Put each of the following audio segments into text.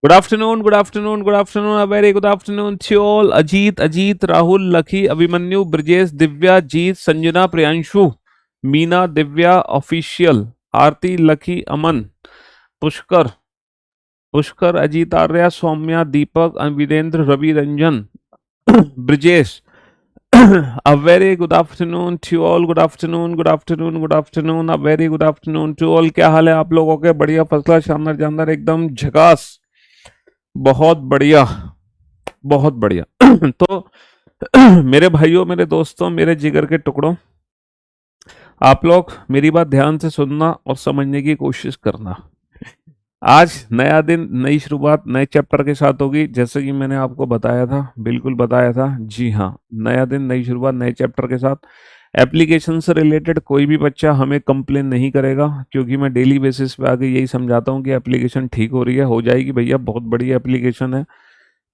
Good afternoon, good afternoon, good afternoon, a very good afternoon to all. Ajit, Ajit, Rahul, Lucky, Abhimanyu, Brajesh, Divya, Jeet, Sanjana, Priyanshu, Meena, Divya official, Aarti, Lucky, Aman, Pushkar, Pushkar, Ajit, Arya, Saumya, Deepak, Virendra, Ravi, Ranjan, Brajesh. A very good afternoon to all. Good afternoon, good afternoon, good afternoon. A very good afternoon to all. क्या हाल है आप लोगों के? बढ़िया, first class, शानदार, जानदार, एकदम झकास। बहुत बढ़िया, बहुत बढ़िया। तो मेरे भाइयों, मेरे दोस्तों, मेरे जिगर के टुकड़ों, आप लोग मेरी बात ध्यान से सुनना और समझने की कोशिश करना। आज नया दिन, नई शुरुआत, नए चैप्टर के साथ होगी, जैसे कि मैंने आपको बताया था, बिल्कुल बताया था। जी हाँ, नया दिन, नई शुरुआत, नए चैप्टर के साथ। एप्लीकेशन से रिलेटेड कोई भी बच्चा हमें कंप्लेन नहीं करेगा, क्योंकि मैं डेली बेसिस पे आके यही समझाता हूँ कि एप्लीकेशन ठीक हो रही है, हो जाएगी भैया, बहुत बड़ी एप्लीकेशन है,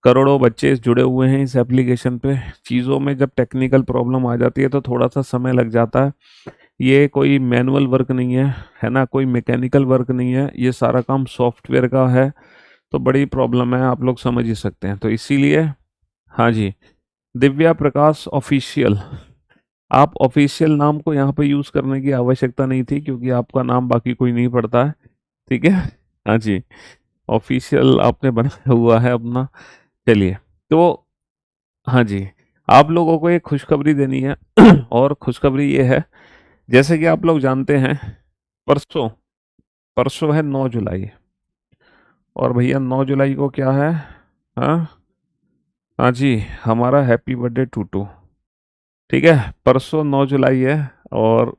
करोड़ों बच्चे जुड़े हुए हैं इस एप्लीकेशन पे। चीज़ों में जब टेक्निकल प्रॉब्लम आ जाती है तो थोड़ा सा समय लग जाता है। ये कोई मैनुअल वर्क नहीं है ना, कोई मैकेनिकल वर्क नहीं है, ये सारा काम सॉफ्टवेयर का है। तो बड़ी प्रॉब्लम है, आप लोग समझ ही सकते हैं। तो इसीलिए हाँ जी, दिव्या प्रकाश ऑफिशियल, आप ऑफिशियल नाम को यहाँ पे यूज़ करने की आवश्यकता नहीं थी, क्योंकि आपका नाम बाकी कोई नहीं पढ़ता है। ठीक है, हाँ जी, ऑफिशियल आपने बनाया हुआ है अपना। चलिए, तो हाँ जी, आप लोगों को एक खुशखबरी देनी है। और खुशखबरी ये है, जैसे कि आप लोग जानते हैं, परसों परसों है 9 जुलाई। और भैया 9 जुलाई को क्या है? हाँ, हाँ जी, हमारा हैप्पी बर्थडे टूटू। ठीक है, परसों 9 जुलाई है, और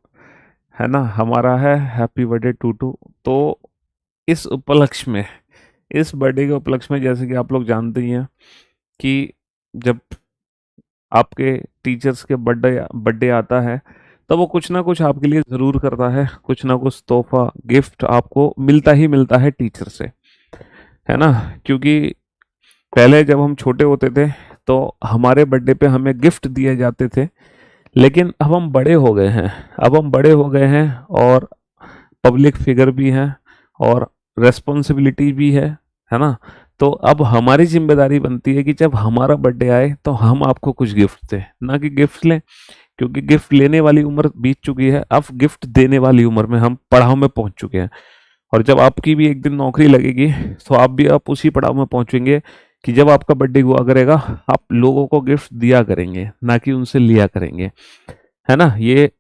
है ना, हमारा है हैप्पी बर्थडे टूटू। तो इस उपलक्ष्य में, इस बर्थडे के उपलक्ष्य में, जैसे कि आप लोग जानते ही हैं कि जब आपके टीचर्स के बर्थडे बर्थडे आता है, तो वो कुछ ना कुछ आपके लिए ज़रूर करता है, कुछ ना कुछ तोहफा, गिफ्ट आपको मिलता ही मिलता है टीचर से, है ना। क्योंकि पहले जब हम छोटे होते थे तो हमारे बर्थडे पे हमें गिफ्ट दिए जाते थे, लेकिन अब हम बड़े हो गए हैं, अब हम बड़े हो गए हैं, और पब्लिक फिगर भी हैं, और रेस्पॉन्सिबिलिटी भी है ना। तो अब हमारी जिम्मेदारी बनती है कि जब हमारा बर्थडे आए तो हम आपको कुछ गिफ्ट दें, ना कि गिफ्ट लें, क्योंकि गिफ्ट लेने वाली उम्र बीत चुकी है, अब गिफ्ट देने वाली उम्र में हम पड़ाव में पहुंच चुके हैं। और जब आपकी भी एक दिन नौकरी लगेगी, तो आप उसी पड़ाव में पहुंचेंगे कि जब आपका बर्थडे हुआ करेगा, आप लोगों को गिफ्ट दिया करेंगे, ना कि उनसे लिया करेंगे, है ना। ये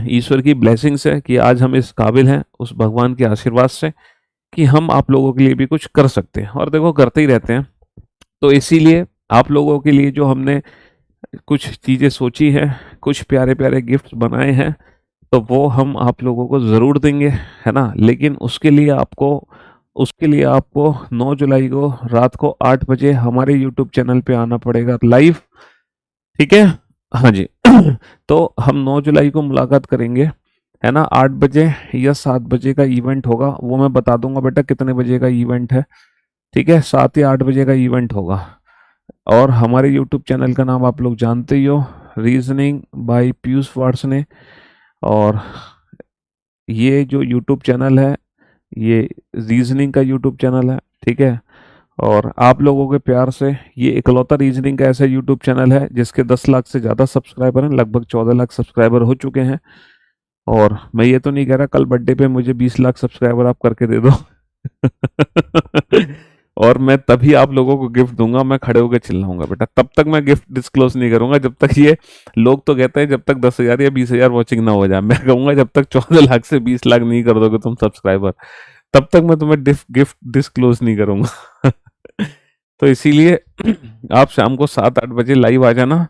ईश्वर की ब्लेसिंग्स है कि आज हम इस काबिल हैं, उस भगवान के आशीर्वाद से, कि हम आप लोगों के लिए भी कुछ कर सकते हैं, और देखो करते ही रहते हैं। तो इसीलिए आप लोगों के लिए जो हमने कुछ चीज़ें सोची हैं, कुछ प्यारे प्यारे गिफ्ट बनाए हैं, तो वो हम आप लोगों को ज़रूर देंगे, है ना। लेकिन उसके लिए आपको 9 जुलाई को रात को 8 बजे हमारे यूट्यूब चैनल पे आना पड़ेगा लाइव। ठीक है, हाँ जी। तो हम 9 जुलाई को मुलाकात करेंगे, है ना। 8 बजे या 7 बजे का इवेंट होगा, वो मैं बता दूंगा बेटा कितने बजे का इवेंट है। ठीक है, 7 या 8 बजे का इवेंट होगा। और हमारे यूट्यूब चैनल का नाम आप लोग जानते ही हो, रीजनिंग बाय पीयूष वार्ष्णेय। और ये जो यूट्यूब चैनल है, ये रीजनिंग का यूट्यूब चैनल है। ठीक है, और आप लोगों के प्यार से ये इकलौता रीजनिंग का ऐसा यूट्यूब चैनल है जिसके 10 लाख से ज़्यादा सब्सक्राइबर हैं, लगभग 14 लाख सब्सक्राइबर हो चुके हैं। और मैं ये तो नहीं कह रहा कल बर्थडे पे मुझे 20 लाख सब्सक्राइबर आप करके दे दो। और मैं तभी आप लोगों को गिफ्ट दूंगा, मैं खड़े होकर चिल्लाऊंगा बेटा, तब तक मैं गिफ्ट डिस्क्लोज नहीं करूंगा जब तक ये, लोग तो कहते हैं जब तक 10,000 या 20,000 वॉचिंग ना हो जाए, मैं कहूंगा जब तक 14 लाख से 20 लाख नहीं कर दोगे तुम सब्सक्राइबर, तब तक मैं तुम्हें गिफ्ट डिस्क्लोज नहीं करूंगा। तो इसीलिए आप शाम को 7-8 बजे लाइव आ जाना,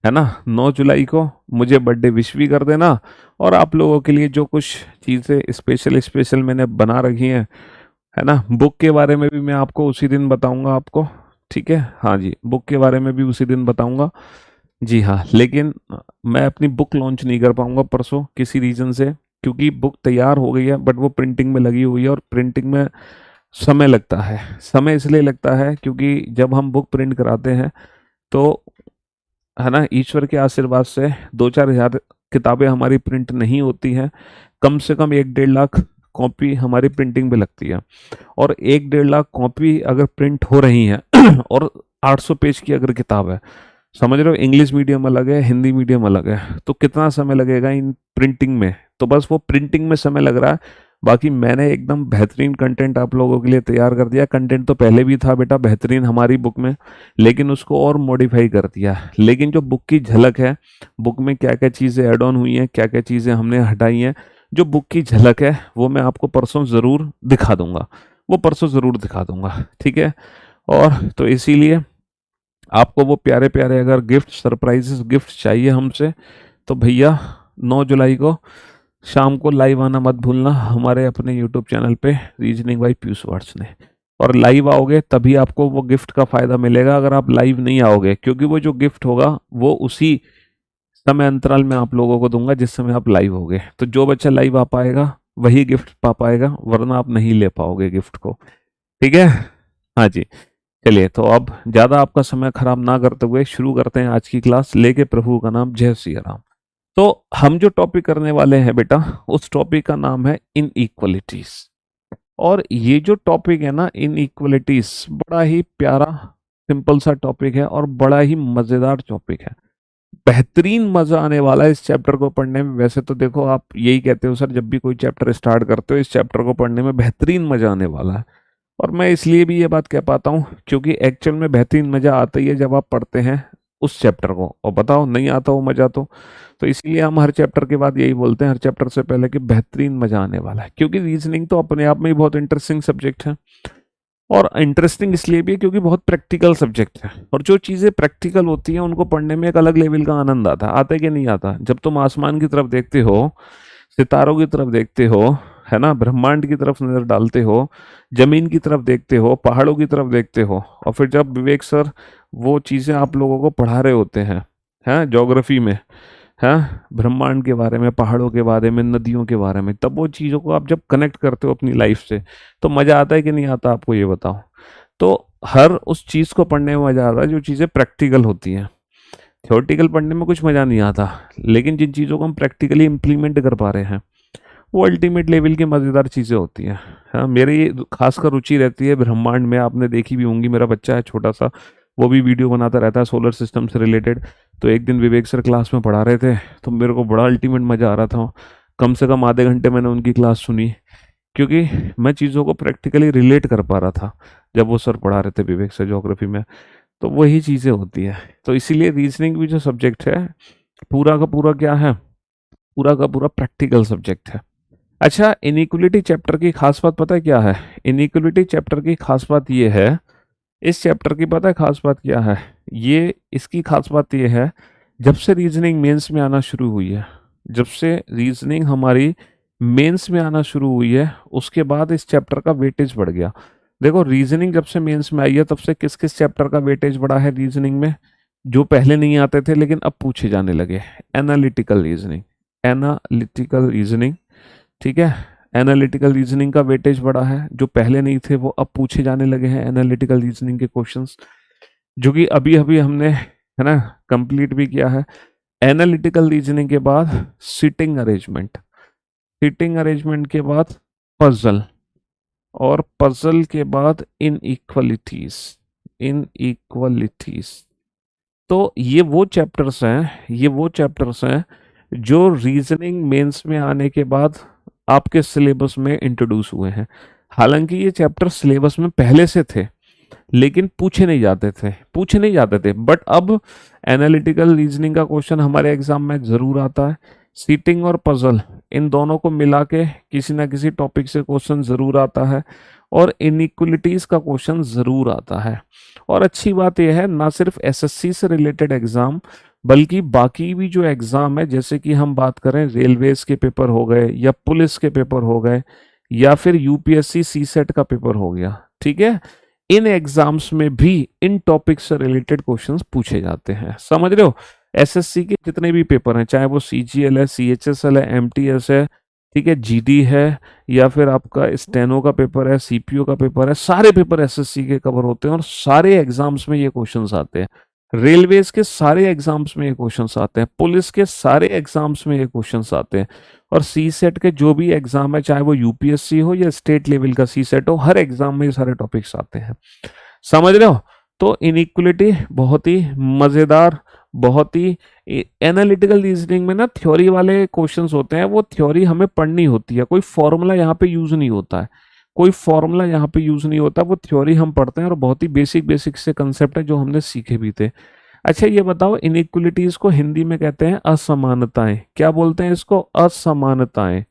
है ना। 9 जुलाई को मुझे बर्थडे विश भी कर देना, और आप लोगों के लिए जो कुछ चीज़ें स्पेशल स्पेशल मैंने बना रखी हैं, है ना। बुक के बारे में भी मैं आपको उसी दिन बताऊंगा आपको। ठीक है, हाँ जी, बुक के बारे में भी उसी दिन बताऊंगा। जी हाँ, लेकिन मैं अपनी बुक लॉन्च नहीं कर पाऊंगा परसों किसी रीज़न से, क्योंकि बुक तैयार हो गई है, बट वो प्रिंटिंग में लगी हुई है, और प्रिंटिंग में समय लगता है। समय इसलिए लगता है क्योंकि जब हम बुक प्रिंट कराते हैं, तो है ना, ईश्वर के आशीर्वाद से 2-4 हज़ार किताबें हमारी प्रिंट नहीं होती हैं, कम से कम 1-1.5 लाख कॉपी हमारी प्रिंटिंग पे लगती है, और 1-1.5 लाख कॉपी अगर प्रिंट हो रही हैं और 800 पेज की अगर किताब है, समझ रहे हो, इंग्लिश मीडियम अलग है, हिंदी मीडियम अलग है, तो कितना समय लगेगा इन प्रिंटिंग में? तो बस वो प्रिंटिंग में समय लग रहा है। बाकी मैंने एकदम बेहतरीन कंटेंट आप लोगों के लिए तैयार कर दिया। कंटेंट तो पहले भी था बेटा बेहतरीन हमारी बुक में, लेकिन उसको और मॉडिफाई कर दिया। लेकिन जो बुक की झलक है, बुक में क्या क्या चीज़ें ऐड ऑन हुई हैं, क्या क्या चीज़ें हमने हटाई हैं, जो बुक की झलक है वो मैं आपको परसों ज़रूर दिखा दूंगा, वो परसों ज़रूर दिखा दूंगा, ठीक है। और तो इसीलिए आपको वो प्यारे प्यारे अगर गिफ्ट, सरप्राइजेस गिफ्ट चाहिए हमसे, तो भैया 9 जुलाई को शाम को लाइव आना मत भूलना हमारे अपने यूट्यूब चैनल पे रीजनिंग बाय पीयूष वार्ष्णेय। और लाइव आओगे तभी आपको वो गिफ्ट का फ़ायदा मिलेगा, अगर आप लाइव नहीं आओगे, क्योंकि वो जो गिफ्ट होगा वो उसी समय अंतराल में आप लोगों को दूंगा जिस समय आप लाइव होगे। तो जो बच्चा लाइव आ पाएगा वही गिफ्ट पा पाएगा, वरना आप नहीं ले पाओगे गिफ्ट को, ठीक है। हाँ जी, चलिए तो अब ज़्यादा आपका समय खराब ना करते हुए शुरू करते हैं आज की क्लास। लेके प्रभु का नाम, जय सिया राम। तो हम जो टॉपिक करने वाले हैं बेटा, उस टॉपिक का नाम है इनइक्वलिटीज। और ये जो टॉपिक है ना इनइक्वलिटीज, बड़ा ही प्यारा सिंपल सा टॉपिक है और बड़ा ही मज़ेदार टॉपिक है। बेहतरीन मजा आने वाला है इस चैप्टर को पढ़ने में। वैसे तो देखो आप यही कहते हो सर, जब भी कोई चैप्टर स्टार्ट करते हो इस चैप्टर को पढ़ने में बेहतरीन मजा आने वाला है, और मैं इसलिए भी ये बात कह पाता हूँ क्योंकि एक्चुअल में बेहतरीन मजा आता ही है जब आप पढ़ते हैं उस चैप्टर को। और बताओ नहीं आता वो मजा तो इसलिए हम हर चैप्टर के बाद यही बोलते हैं, हर चैप्टर से पहले, कि बेहतरीन मजा आने वाला है। क्योंकि रीजनिंग तो अपने आप में ही बहुत इंटरेस्टिंग सब्जेक्ट है, और इंटरेस्टिंग इसलिए भी है क्योंकि बहुत प्रैक्टिकल सब्जेक्ट है, और जो चीज़ें प्रैक्टिकल होती हैं उनको पढ़ने में एक अलग लेवल का आनंद आता है कि नहीं आता? जब तुम आसमान की तरफ देखते हो, सितारों की तरफ देखते हो, है ना, ब्रह्मांड की तरफ नजर डालते हो, जमीन की तरफ देखते हो, पहाड़ों की तरफ देखते हो, और फिर जब विवेक सर वो चीज़ें आप लोगों को पढ़ा रहे होते हैं ज्योग्राफी में, है, ब्रह्मांड के बारे में, पहाड़ों के बारे में, नदियों के बारे में, तब वो चीज़ों को आप जब कनेक्ट करते हो अपनी लाइफ से, तो मज़ा आता है कि नहीं आता आपको, ये बताओ। तो हर उस चीज़ को पढ़ने में मज़ा आता है जो चीज़ें प्रैक्टिकल होती हैं। थ्योरेटिकल पढ़ने में कुछ मज़ा नहीं आता, लेकिन जिन चीज़ों को हम प्रैक्टिकली इम्प्लीमेंट कर पा रहे हैं वो अल्टीमेट लेवल की मज़ेदार चीज़ें होती हैं। हाँ, मेरी खासकर रुचि रहती है ब्रह्मांड में। आपने देखी भी होंगी, मेरा बच्चा है छोटा सा, वो भी वीडियो बनाता रहता है सोलर सिस्टम से रिलेटेड। तो एक दिन विवेक सर क्लास में पढ़ा रहे थे, तो मेरे को बड़ा अल्टीमेट मज़ा आ रहा था। कम से कम आधे घंटे मैंने उनकी क्लास सुनी, क्योंकि मैं चीज़ों को प्रैक्टिकली रिलेट कर पा रहा था जब वो सर पढ़ा रहे थे विवेक सर ज्योग्राफी में। तो वही चीज़ें होती है। तो इसीलिए रीजनिंग भी जो सब्जेक्ट है पूरा का पूरा क्या है, पूरा का पूरा प्रैक्टिकल सब्जेक्ट है। अच्छा, इनइक्वलिटी चैप्टर की खास बात पता है क्या है? इनइक्वलिटी चैप्टर की खास बात ये है, इस चैप्टर की पता है खास बात क्या है? ये इसकी खास बात ये है, जब से रीजनिंग मेंस में आना शुरू हुई है, जब से रीजनिंग हमारी मेंस में आना शुरू हुई है, उसके बाद इस चैप्टर का वेटेज बढ़ गया। देखो, रीजनिंग जब से मेंस में आई है तब से किस किस चैप्टर का वेटेज बढ़ा है रीजनिंग में, जो पहले नहीं आते थे लेकिन अब पूछे जाने लगे? एनालिटिकल रीजनिंग, एनालिटिकल रीजनिंग, ठीक है। एनालिटिकल रीजनिंग का वेटेज बढ़ा है, जो पहले नहीं थे वो अब पूछे जाने लगे हैं एनालिटिकल रीजनिंग के क्वेश्चंस, जो कि अभी अभी हमने, है ना, कंप्लीट भी किया है। एनालिटिकल रीजनिंग के बाद सिटिंग अरेंजमेंट, सिटिंग अरेंजमेंट के बाद पजल, और पजल के बाद इनइक्वलिटीज, इनइक्वलिटीज। तो ये वो चैप्टर्स हैं, ये वो चैप्टर्स हैं जो रीजनिंग मेंस में आने के बाद आपके सिलेबस में इंट्रोड्यूस हुए हैं। हालांकि ये चैप्टर सिलेबस में पहले से थे लेकिन पूछे नहीं जाते थे, पूछे नहीं जाते थे, बट अब एनालिटिकल रीजनिंग का क्वेश्चन हमारे एग्जाम में जरूर आता है। सीटिंग और पजल, इन दोनों को मिला के किसी ना किसी टॉपिक से क्वेश्चन जरूर आता है, और इनइक्वलिटीज का क्वेश्चन जरूर आता है। और अच्छी बात यह है, ना सिर्फ एसएससी से रिलेटेड एग्जाम, बल्कि बाकी भी जो एग्जाम है, जैसे कि हम बात करें रेलवेज के पेपर हो गए, या पुलिस के पेपर हो गए, या फिर यूपीएससी सीसेट का पेपर हो गया, ठीक है, इन एग्जाम्स में भी इन टॉपिक से रिलेटेड क्वेश्चंस पूछे जाते हैं। समझ रहे हो? एसएससी के जितने भी पेपर हैं, चाहे वो सीजीएल है, सीएचएसएल है, एमटीएस है, ठीक है, जीडी है, या फिर आपका स्टेनो का पेपर है, सीपीओ का पेपर है, सारे पेपर एसएससी के कवर होते हैं और सारे एग्जाम्स में ये क्वेश्चंस आते हैं, रेलवेज के सारे एग्जाम्स में ये क्वेश्चंस आते हैं, पुलिस के सारे एग्जाम्स में ये क्वेश्चंस आते हैं, और सी सेट के जो भी एग्जाम है, चाहे वो यूपीएससी हो या स्टेट लेवल का सी सेट हो, हर एग्जाम में ये सारे टॉपिक्स आते हैं। समझ रहे हो? तो इनइक्वलिटी बहुत ही मजेदार, बहुत ही एनालिटिकल रीजनिंग में ना थ्योरी वाले क्वेश्चंस होते हैं, वो थ्योरी हमें पढ़नी होती है, कोई फॉर्मूला यहाँ पे यूज नहीं होता है, कोई फॉर्मूला यहाँ पे यूज नहीं होता, वो थ्योरी हम पढ़ते हैं और बहुत ही बेसिक बेसिक से कंसेप्ट है जो हमने सीखे भी थे। अच्छा ये बताओ, इनइक्वलिटीज को हिंदी में कहते हैं असमानताएं, क्या बोलते हैं इसको? असमानताएं,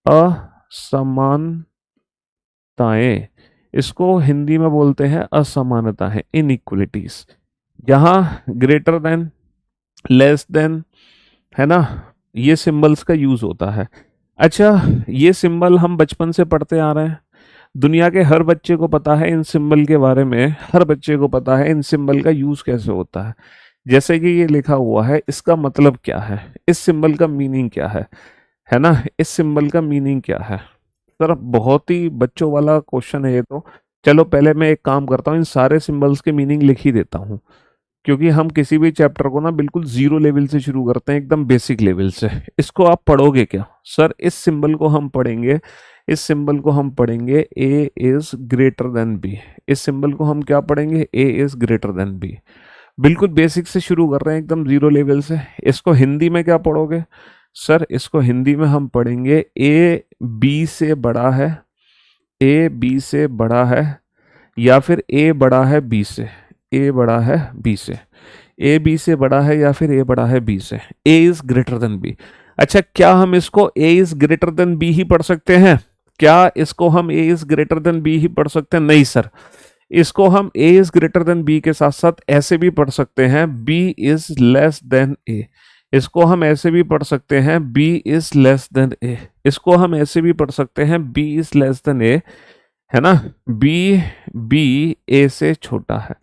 असमानताएं, इसको हिंदी में बोलते हैं असमानता है, इनइक्वलिटीज। जहां ग्रेटर देन, लेस देन, है ना, ये सिंबल्स का यूज होता है। अच्छा, ये सिंबल हम बचपन से पढ़ते आ रहे हैं, दुनिया के हर बच्चे को पता है इन सिंबल के बारे में, हर बच्चे को पता है इन सिंबल का यूज कैसे होता है। जैसे कि ये लिखा हुआ है, इसका मतलब क्या है, इस सिंबल का मीनिंग क्या है ना, इस सिंबल का मीनिंग क्या है। सर बहुत ही बच्चों वाला क्वेश्चन है ये तो। चलो पहले मैं एक काम करता हूँ, इन सारे सिंबल्स के मीनिंग लिख ही देता हूँ, क्योंकि हम किसी भी चैप्टर को ना बिल्कुल जीरो लेवल से शुरू करते हैं, एकदम बेसिक लेवल से। इसको आप पढ़ोगे क्या? सर इस सिंबल को हम पढ़ेंगे, इस सिंबल को हम पढ़ेंगे ए इज ग्रेटर देन बी। इस सिंबल को हम क्या पढ़ेंगे? ए इज ग्रेटर देन बी। बिल्कुल बेसिक से शुरू कर रहे हैं, एकदम जीरो लेवल से। इसको हिंदी में क्या पढ़ोगे? सर इसको हिंदी में हम पढ़ेंगे ए बी से बड़ा है, ए बी से बड़ा है, या फिर ए बड़ा है बी से, ए बड़ा है बी से, ए बी से बड़ा है या फिर ए बड़ा है बी से, ए इज ग्रेटर देन बी। अच्छा क्या हम इसको ए इज ग्रेटर देन बी ही पढ़ सकते हैं? क्या इसको हम ए इज ग्रेटर देन बी ही पढ़ सकते हैं? नहीं सर, इसको हम ए इज ग्रेटर देन बी के साथ साथ ऐसे भी पढ़ सकते हैं, बी इज लेस देन ए। इसको हम ऐसे भी पढ़ सकते हैं, बी इज लेस देन ए। इसको हम ऐसे भी पढ़ सकते हैं, बी इज लेस देन ए, है ना। बी बी ए से छोटा है,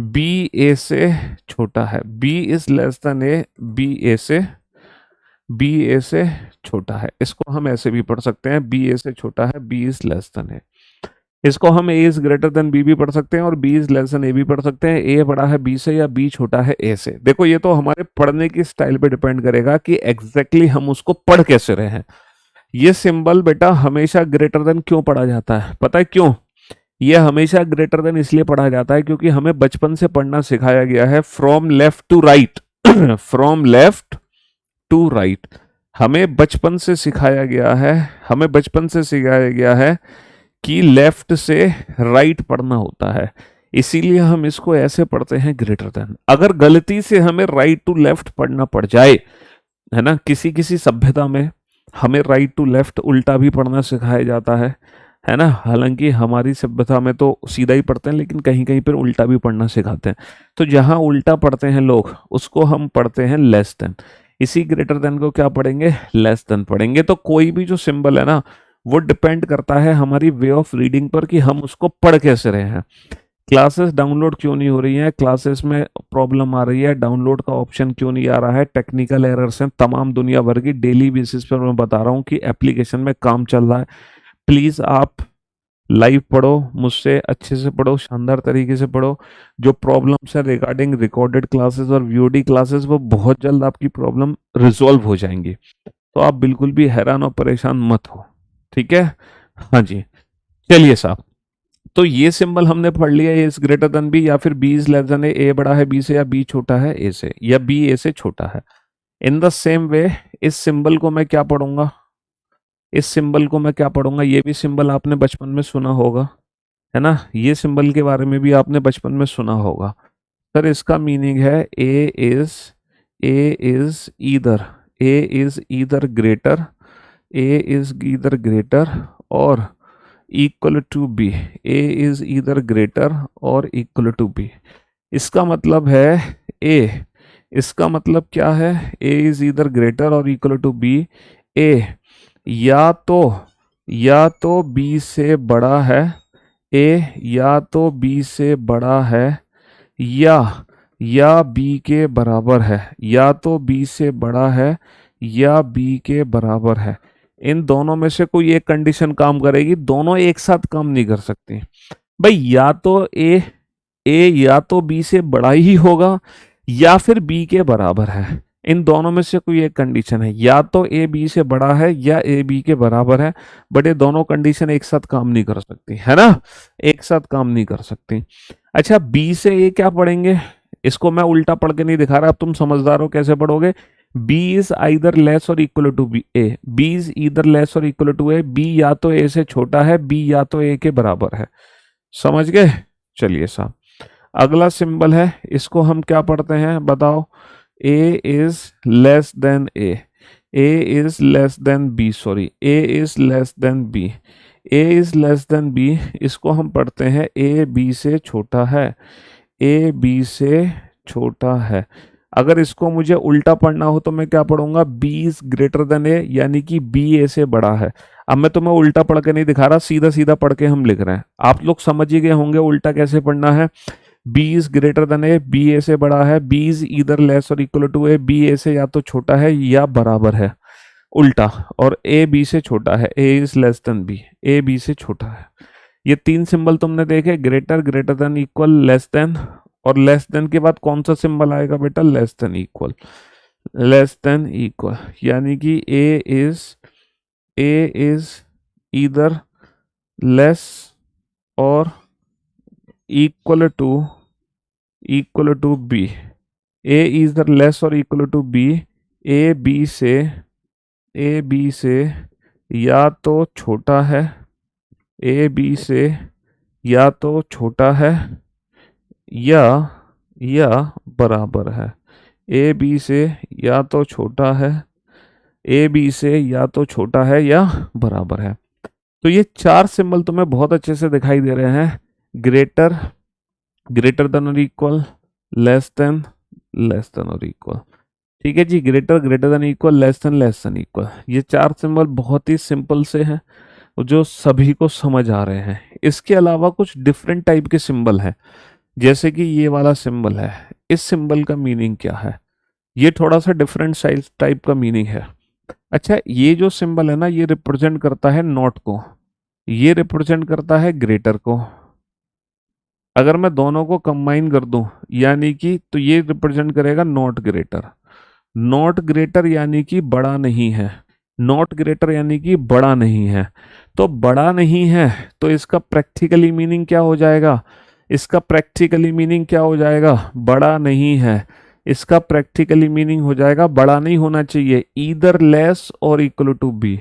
बी ए से छोटा है, B is less than A, B A से, बी ए से छोटा है। इसको हम ऐसे भी पढ़ सकते हैं, बी ए से छोटा है, बी इज लेस देन ए। इसको हम ए इज ग्रेटर देन बी भी पढ़ सकते हैं और बी इज लेस देन ए भी पढ़ सकते हैं। ए बड़ा है बी से या बी छोटा है ए से। देखो ये तो हमारे पढ़ने की स्टाइल पे डिपेंड करेगा कि एग्जैक्टली हम उसको पढ़ कैसे रहे हैं। ये सिंबल बेटा हमेशा ग्रेटर देन क्यों पढ़ा जाता है? पता है क्यों? ये हमेशा ग्रेटर देन इसलिए पढ़ा जाता है क्योंकि हमें बचपन से पढ़ना सिखाया गया है from left to right. From left to right हमें बचपन से सिखाया गया है, हमें बचपन से सिखाया गया है कि लेफ्ट से राइट पढ़ना होता है, इसीलिए हम इसको ऐसे पढ़ते हैं ग्रेटर देन। अगर गलती से हमें राइट टू लेफ्ट पढ़ना पड़ जाए, है ना, किसी किसी सभ्यता में हमें राइट टू लेफ्ट उल्टा भी पढ़ना सिखाया जाता है ना। हालांकि हमारी सभ्यता में तो सीधा ही पढ़ते हैं, लेकिन कहीं कहीं पर उल्टा भी पढ़ना सिखाते हैं। तो जहां उल्टा पढ़ते हैं लोग, उसको हम पढ़ते हैं लेस देन। इसी ग्रेटर देन को क्या पढ़ेंगे? लेस देन पढ़ेंगे। तो कोई भी जो सिंबल है ना, वो डिपेंड करता है हमारी वे ऑफ रीडिंग पर कि हम उसको पढ़ कैसे रहे हैं। क्लासेस डाउनलोड क्यों नहीं हो रही हैं? क्लासेस में प्रॉब्लम आ रही है, डाउनलोड का ऑप्शन क्यों नहीं आ रहा है? टेक्निकल एरर्स हैं तमाम दुनिया भर की, डेली बेसिस पर मैं बता रहा हूँ कि एप्लीकेशन में काम चल रहा है। प्लीज़ आप लाइव पढ़ो, मुझसे अच्छे से पढ़ो, शानदार तरीके से पढ़ो। जो प्रॉब्लम्स है रिगार्डिंग रिकॉर्डेड क्लासेस और वीओडी क्लासेस, वो बहुत जल्द आपकी प्रॉब्लम रिजॉल्व हो जाएंगी। तो आप बिल्कुल भी हैरान और परेशान मत हो, ठीक है? हाँ जी, चलिए साहब, तो ये सिंबल हमने पढ़ लिया, ए इज ग्रेटर देन बी या फिर बी इज लेस देन ए बड़ा है बी से या बी छोटा है ए से या बी ए से छोटा है। इन द सेम वे इस सिंबल को मैं क्या पढ़ूंगा? इस सिंबल को मैं क्या पढ़ूंगा? ये भी सिंबल आपने बचपन में सुना होगा, है ना। ये सिंबल के बारे में भी आपने बचपन में सुना होगा। सर इसका मीनिंग है A is either, A is either greater, A is either greater और equal to B, A is either greater और इक्वल टू बी। इसका मतलब है ए, इसका मतलब क्या है? ए इज ईदर ग्रेटर और इक्वल टू बी। ए या तो बी से बड़ा है, ए या तो बी से बड़ा है या बी के बराबर है, या तो बी से बड़ा है या बी के बराबर है। इन दोनों में से कोई एक कंडीशन काम करेगी, दोनों एक साथ काम नहीं कर सकती भाई। या तो ए ए या तो बी से बड़ा ही होगा या फिर बी के बराबर है। इन दोनों में से कोई एक कंडीशन है, या तो ए बी से बड़ा है या ए बी के बराबर है, बट ये दोनों कंडीशन एक साथ काम नहीं कर सकती, है ना, एक साथ काम नहीं कर सकती। अच्छा, बी से ए क्या पढ़ेंगे, इसको मैं उल्टा पढ़ के नहीं दिखा रहा, अब तुम समझदार हो, कैसे पढ़ोगे। बी इज आइदर लेस और equal to B A, B is either less और इक्वल टू ए, बी या तो ए से छोटा है, बी या तो ए के बराबर है। समझ गए। चलिए साहब, अगला सिंबल है, इसको हम क्या पढ़ते हैं बताओ। A is less than A, A is less than B, sorry A is less than B, A is less than B, इसको हम पढ़ते हैं ए बी से छोटा है, ए बी से छोटा है। अगर इसको मुझे उल्टा पढ़ना हो तो मैं क्या पढ़ूंगा, बी इज ग्रेटर देन ए, यानी कि बी ए से बड़ा है। अब मैं तुम्हें उल्टा पढ़ के नहीं दिखा रहा, सीधा सीधा पढ़ के हम लिख रहे हैं, आप लोग समझ ही गए होंगे उल्टा कैसे पढ़ना है। B is greater than A, B A से बड़ा है, बी इज इधर लेस और equal to A, B A से या तो छोटा है या बराबर है, उल्टा। और ए बी से छोटा है, A is less than B, A B से छोटा है। ये तीन सिंबल तुमने देखे, greater, greater than, equal, less than, और लेस देन के बाद कौन सा सिंबल आएगा बेटा, less than equal, less than equal, यानी कि ए इज इधर लेस और equal to B, A is the less और equal to B, A B से या तो छोटा है, ए बी से या तो छोटा है या बराबर है, ए बी से या तो छोटा है, ए बी से या तो छोटा है या बराबर है। तो ये चार सिंबल तुम्हें बहुत अच्छे से दिखाई दे रहे हैं, ग्रेटर, ग्रेटर देन और इक्वल, लेस देन और इक्वल। ठीक है जी, greater, greater than equal, less than equal, ये चार सिंबल बहुत ही सिंपल से हैं जो सभी को समझ आ रहे हैं। इसके अलावा कुछ डिफरेंट टाइप के सिंबल हैं, जैसे कि ये वाला सिंबल है, इस सिंबल का मीनिंग क्या है, ये थोड़ा सा डिफरेंट साइज टाइप का मीनिंग है। अच्छा, ये जो सिंबल है ना, ये रिप्रेजेंट करता है नॉट को, ये रिप्रेजेंट करता है ग्रेटर को। अगर मैं दोनों को कंबाइन कर दूं, यानी कि तो ये रिप्रेजेंट करेगा नॉट ग्रेटर, नॉट ग्रेटर यानी कि बड़ा नहीं है, नॉट ग्रेटर यानी कि बड़ा नहीं है। तो बड़ा नहीं है तो इसका प्रैक्टिकली मीनिंग क्या हो जाएगा, इसका प्रैक्टिकली मीनिंग क्या हो जाएगा, बड़ा नहीं है। इसका प्रैक्टिकली मीनिंग हो जाएगा बड़ा नहीं होना चाहिए, ईदर लेस और इक्वल टू बी।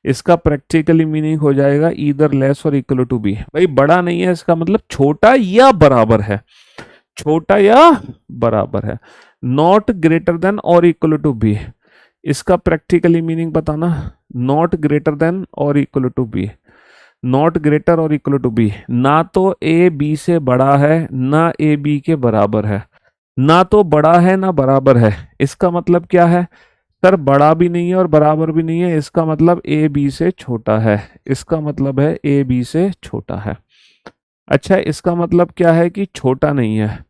इसका प्रैक्टिकली मीनिंग हो जाएगा ईदर लेस और इक्वल टू बी। भाई बड़ा नहीं है इसका मतलब छोटा या बराबर है, छोटा या बराबर है। नॉट ग्रेटर देन और इक्वल टू बी, इसका प्रैक्टिकली मीनिंग बताना, नॉट ग्रेटर देन और equal to B, not greater और इक्वल टू बी। ना तो ए बी से बड़ा है ना ए बी के बराबर है, ना तो बड़ा है ना बराबर है। इसका मतलब क्या है सर, बड़ा भी नहीं है और बराबर भी नहीं है, इसका मतलब ए बी से छोटा है, इसका मतलब है ए बी से छोटा है। अच्छा, इसका मतलब क्या है कि छोटा नहीं है,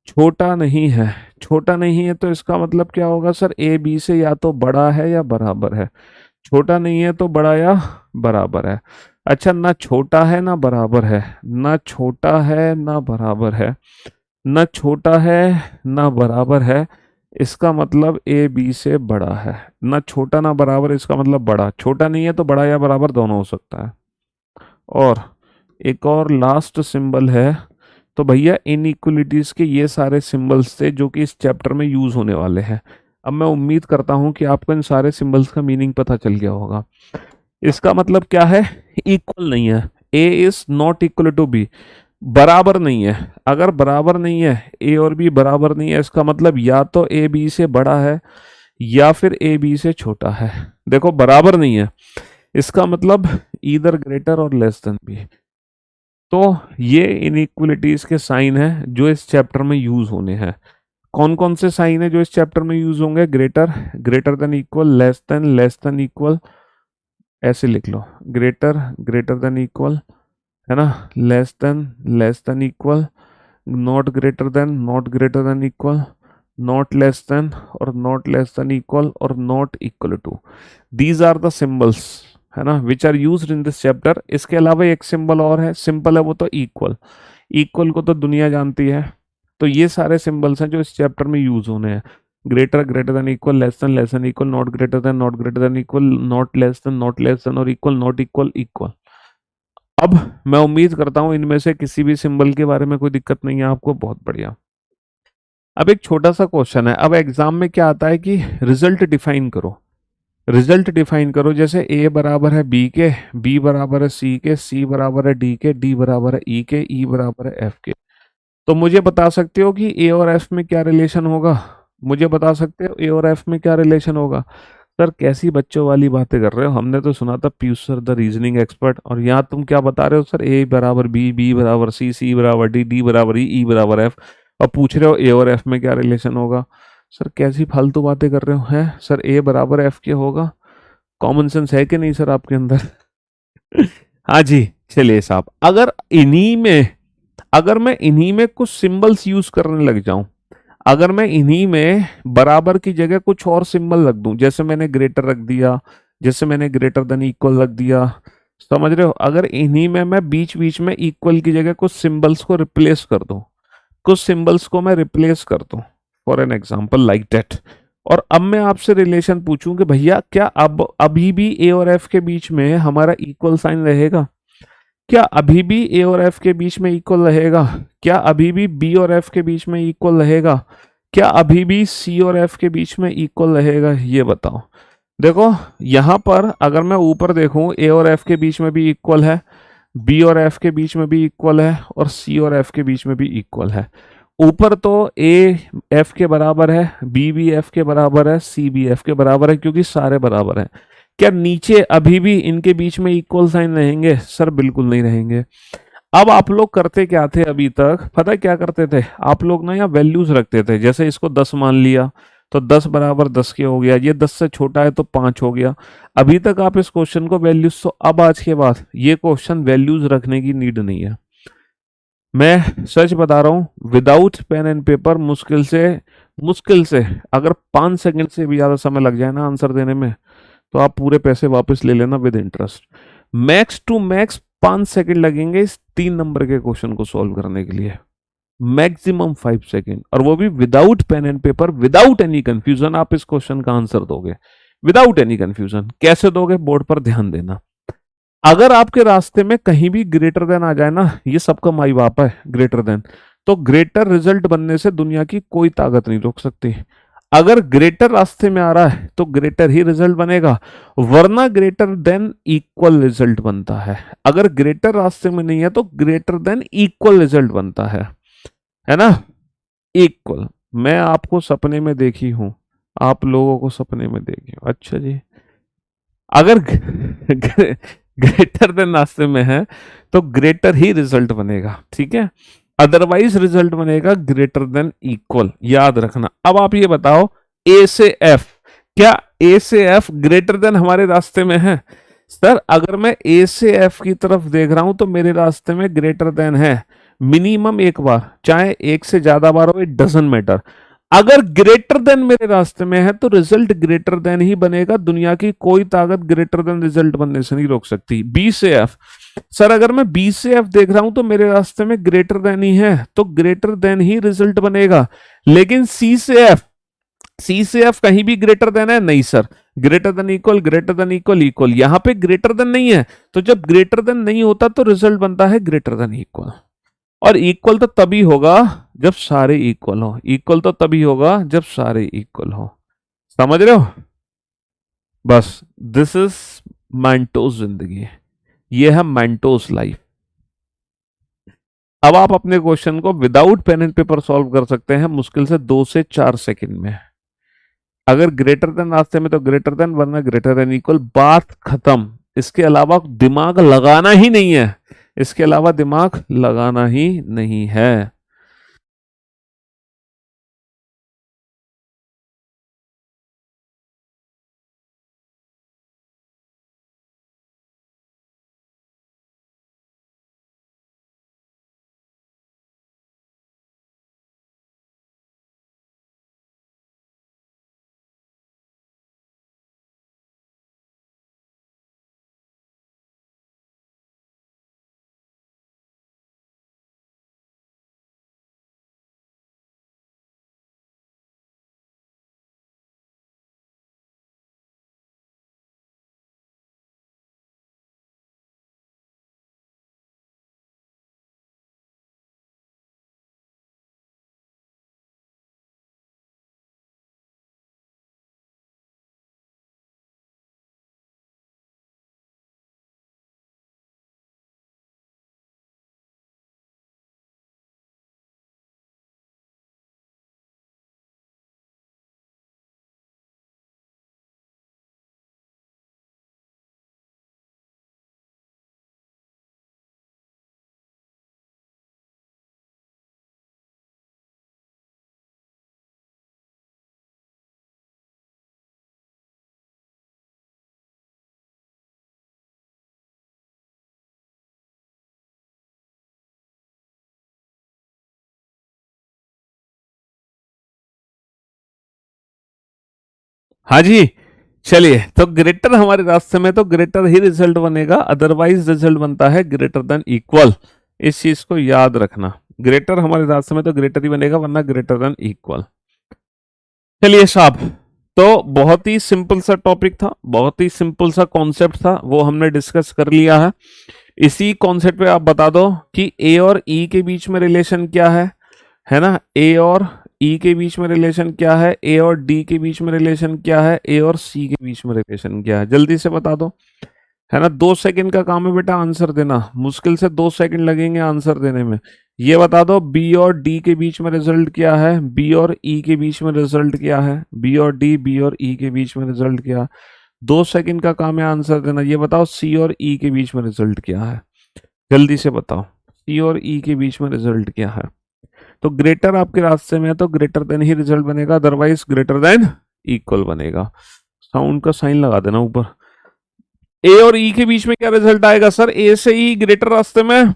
छोटा नहीं है, छोटा नहीं है तो इसका मतलब क्या होगा सर, ए बी से या तो बड़ा है या बराबर है, छोटा नहीं है तो बड़ा या बराबर है। अच्छा, ना छोटा है ना बराबर है, ना छोटा है ना बराबर है, ना छोटा है ना बराबर है, इसका मतलब ए बी से बड़ा है। ना छोटा ना बराबर, इसका मतलब बड़ा, छोटा नहीं है तो बड़ा या बराबर दोनों हो सकता है। और एक और लास्ट सिंबल है, तो भैया इनइक्वलिटीज के ये सारे सिंबल्स थे जो कि इस चैप्टर में यूज होने वाले हैं। अब मैं उम्मीद करता हूं कि आपको इन सारे सिंबल्स का मीनिंग पता चल गया होगा। इसका मतलब क्या है, इक्वल नहीं है, A is not equal to B, बराबर नहीं है। अगर बराबर नहीं है, ए और बी बराबर नहीं है, इसका मतलब या तो ए बी से बड़ा है या फिर ए बी से छोटा है। देखो बराबर नहीं है, इसका मतलब ईदर ग्रेटर और लेस देन बी। तो ये इनइक्वलिटीज के साइन है जो इस चैप्टर में यूज होने हैं। कौन कौन से साइन है जो इस चैप्टर में यूज होंगे, greater, greater than equal, less than equal, ऐसे लिख लो, ग्रेटर, ग्रेटर देन इक्वल, है ना, less than equal, not greater than equal, not less than और नॉट लेस देन इक्वल और not equal to. These are the symbols, है ना, which are used in this chapter. इसके अलावा एक symbol और है, सिंपल है वो तो इक्वल। इक्वल को तो दुनिया जानती है। तो ये सारे सिंबल्स हैं जो इस चैप्टर में यूज होने हैं। Greater, greater than equal, less than equal, not greater then, not greater than equal, not less than और इक्वल, नॉट इक्वल, इक्वल। अब मैं उम्मीद करता हूं इनमें से किसी भी सिंबल के बारे में कोई दिक्कत नहीं है आपको। बहुत बढ़िया। अब एक छोटा सा क्वेश्चन है। अब एग्जाम में क्या आता है कि रिजल्ट डिफाइन करो। रिजल्ट डिफाइन करो, जैसे ए बराबर है बी के, बी बराबर है सी के, सी बराबर है डी के, डी बराबर है ई के, ई बराबर है एफ के। तो मुझे बता सकते हो कि ए और एफ में क्या रिलेशन होगा? मुझे बता सकते हो ए और एफ में क्या रिलेशन होगा? सर कैसी बच्चों वाली बातें कर रहे हो? हमने तो सुना था Piyush sir the reasoning expert, और यहाँ तुम क्या बता रहे हो सर? ए बराबर बी, बी बराबर सी, सी बराबर डी, डी बराबर ई, ई बराबर एफ, और पूछ रहे हो ए और एफ में क्या रिलेशन होगा? सर कैसी फालतू बातें कर रहे हो हैं सर? ए बराबर एफ के होगा। कॉमन सेंस है कि नहीं सर आपके अंदर? हाँ जी। चलिए साहब, अगर मैं इन्हीं में कुछ सिंबल्स यूज करने लग जाऊं, अगर मैं इन्हीं में बराबर की जगह कुछ और सिंबल रख दूं, जैसे मैंने ग्रेटर रख दिया, जैसे मैंने ग्रेटर देन इक्वल रख दिया, समझ रहे हो? अगर इन्हीं में मैं बीच बीच में इक्वल की जगह कुछ सिंबल्स को रिप्लेस कर दूं, कुछ सिंबल्स को मैं रिप्लेस कर दूं, for an example like that, और अब मैं आपसे रिलेशन पूछूं कि भैया क्या अब अभी भी ए और एफ के बीच में हमारा इक्वल साइन रहेगा? क्या अभी भी ए और एफ के बीच में इक्वल रहेगा? क्या अभी भी बी और एफ के बीच में इक्वल रहेगा? क्या अभी भी सी और एफ के बीच में इक्वल रहेगा? ये बताओ। देखो, यहां पर अगर मैं ऊपर देखूं, ए और एफ के बीच में भी इक्वल है, बी और एफ के बीच में भी इक्वल है, और सी और एफ के बीच में भी इक्वल है। ऊपर तो ए एफ के बराबर है, बी भी एफ के बराबर है, सी भी एफ के बराबर है, क्योंकि सारे बराबर हैं। क्या नीचे अभी भी इनके बीच में इक्वल साइन रहेंगे? सर बिल्कुल नहीं रहेंगे। अब आप लोग करते क्या थे अभी तक? पता है क्या करते थे आप लोग? ना यहाँ वैल्यूज रखते थे, जैसे इसको 10 मान लिया तो 10 बराबर 10 के हो गया, ये 10 से छोटा है तो 5 हो गया। अभी तक आप इस क्वेश्चन को वैल्यूज, तो अब आज के बाद ये क्वेश्चन वैल्यूज रखने की नीड नहीं है। मैं सच बता रहा हूँ, विदाउट पेन एंड पेपर मुश्किल से अगर 5 सेकंड से भी ज्यादा समय लग जाए ना आंसर देने में, तो आप पूरे पैसे वापस ले लेना with interest. Max to max 5 second लगेंगे इस 3 नंबर के क्वेश्चन को सॉल्व करने के लिए। मैक्सिमम 5 सेकंड, और वो भी without pen and paper, without any confusion आप इस क्वेश्चन का आंसर दोगे। विदाउट एनी कंफ्यूजन कैसे दोगे? बोर्ड पर ध्यान देना। अगर आपके रास्ते में कहीं भी ग्रेटर देन आ जाए ना, ये सबका माई बाप है ग्रेटर देन, तो ग्रेटर रिजल्ट बनने से दुनिया की कोई ताकत नहीं रोक सकती। अगर ग्रेटर रास्ते में आ रहा है तो ग्रेटर ही रिजल्ट बनेगा, वरना ग्रेटर देन इक्वल रिजल्ट बनता है। अगर ग्रेटर रास्ते में नहीं है तो ग्रेटर देन इक्वल रिजल्ट बनता है ना? इक्वल। मैं आपको सपने में देखी हूं, आप लोगों को सपने में देखी हूं। अच्छा जी। अगर ग्रेटर देन रास्ते में है तो ग्रेटर ही रिजल्ट बनेगा, ठीक है? अदरवाइज रिजल्ट बनेगा ग्रेटर देन इक्वल, याद रखना। अब आप ये बताओ, ए से एफ, क्या ए से एफ ग्रेटर देन हमारे रास्ते में है? सर अगर मैं ए से एफ की तरफ देख रहा हूं तो मेरे रास्ते में ग्रेटर देन है मिनिमम एक बार, चाहे एक से ज्यादा बार हो, इट डजंट मैटर। अगर ग्रेटर देन मेरे रास्ते में है तो रिजल्ट ग्रेटर देन ही बनेगा, दुनिया की कोई ताकत ग्रेटर देन रिजल्ट बनने से नहीं रोक सकती। बी से एफ, सर अगर मैं बी से एफ देख रहा हूं तो मेरे रास्ते में ग्रेटर देन ही है, तो ग्रेटर देन ही रिजल्ट बनेगा। लेकिन सी से एफ कहीं भी ग्रेटर देन है नहीं sir. Greater than equal, greater than equal, equal, यहां पे ग्रेटर देन नहीं है। तो जब ग्रेटर देन नहीं होता तो रिजल्ट बनता है ग्रेटर देन इक्वल। और इक्वल तो तभी होगा जब सारे इक्वल हो, इक्वल तो तभी होगा जब सारे इक्वल हो। समझ रहे हो? बस, दिस इज मैंटोस जिंदगी, ये है मैंटोस लाइफ। अब आप अपने क्वेश्चन को without pen and paper solve कर सकते हैं मुश्किल से 2 से 4 सेकंड में। अगर ग्रेटर देन रास्ते में तो ग्रेटर देन, वरना ग्रेटर देन इक्वल, बात खत्म। इसके अलावा दिमाग लगाना ही नहीं है, इसके अलावा दिमाग लगाना ही नहीं है। हाँ जी, चलिए तो ग्रेटर हमारे रास्ते में, तो ग्रेटर ही रिजल्ट बनेगा, अदरवाइज रिजल्ट बनता है ग्रेटर देन इक्वल। इस चीज को याद रखना, ग्रेटर हमारे रास्ते में तो ग्रेटर ही बनेगा, वरना ग्रेटर देन इक्वल। चलिए साहब, तो बहुत ही सिंपल सा टॉपिक था, बहुत ही सिंपल सा कॉन्सेप्ट था, वो हमने डिस्कस कर लिया है। इसी कॉन्सेप्ट पे आप बता दो कि ए और ई के बीच में रिलेशन क्या है ना, ए और ई के बीच में रिलेशन क्या है, ए और डी के बीच में रिलेशन क्या है, ए और सी के बीच में रिलेशन क्या है, जल्दी से बता दो। है ना, 2 सेकंड का काम है बेटा आंसर देना, मुश्किल से 2 सेकंड लगेंगे आंसर देने में। ये बता दो बी और डी के बीच में रिजल्ट क्या है, बी और ई के बीच में रिजल्ट क्या है, बी और डी, बी और ई के बीच में रिजल्ट क्या है। 2 सेकंड का काम है आंसर देना। ये बताओ सी और ई के बीच में रिजल्ट क्या है, जल्दी से बताओ, सी और ई के बीच में रिजल्ट क्या है। तो ग्रेटर आपके रास्ते में है तो ग्रेटर देन ही रिजल्ट बनेगा, अदरवाइज ग्रेटर देन इक्वल बनेगा। साउंड का साइन लगा देना ऊपर। ए और ई के बीच में क्या रिजल्ट आएगा सर, ए से ई ग्रेटर रास्ते में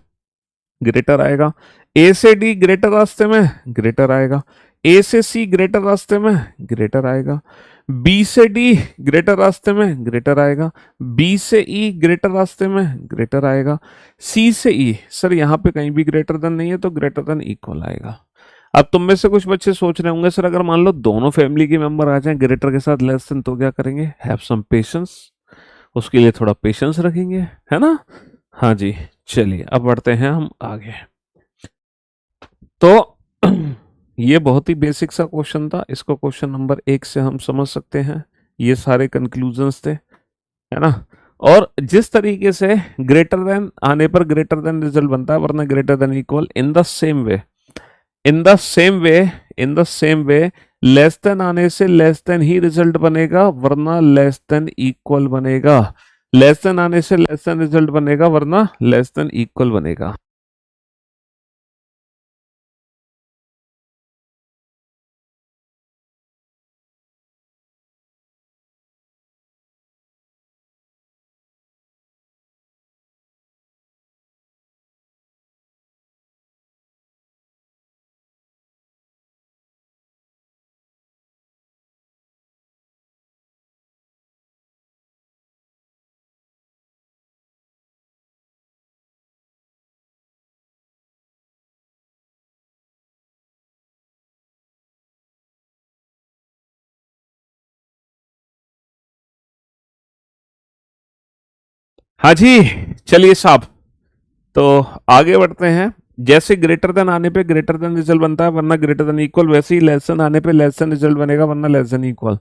ग्रेटर आएगा, ए से डी ग्रेटर रास्ते में ग्रेटर आएगा, ए से सी ग्रेटर रास्ते में ग्रेटर आएगा, बी से डी ग्रेटर रास्ते में ग्रेटर आएगा, बी से ई ग्रेटर रास्ते में ग्रेटर आएगा, सी से ई सर यहाँ पे कहीं भी ग्रेटर देन नहीं है तो ग्रेटर देन इक्वल आएगा। अब तुम में से कुछ बच्चे सोच रहे होंगे सर अगर मान लो दोनों फैमिली के मेंबर आ जाएं ग्रेटर के साथ लेस देन तो क्या करेंगे, हैव सम पेशेंस, उसके लिए थोड़ा पेशेंस रखेंगे, है ना। हाँ जी, चलिए अब बढ़ते हैं हम आगे। तो ये बहुत ही बेसिक सा क्वेश्चन था, इसको क्वेश्चन नंबर 1 से हम समझ सकते हैं, ये सारे कंक्लूजन्स थे, है ना। और जिस तरीके से ग्रेटर देन आने पर ग्रेटर देन रिजल्ट बनता है, वरना greater than equal, in the same way in the same way less than आने से लेस देन ही रिजल्ट बनेगा, वरना लेस देन इक्वल बनेगा, लेस देन आने से लेस देन रिजल्ट बनेगा, वरना लेस देन इक्वल बनेगा। हाँ जी, चलिए साहब, तो आगे बढ़ते हैं। जैसे ग्रेटर देन आने पे ग्रेटर देन रिजल्ट बनता है, वरना ग्रेटर देन इक्वल, वैसे ही लेस देन आने पे लेस देन रिजल्ट बनेगा, वरना लेस देन इक्वल।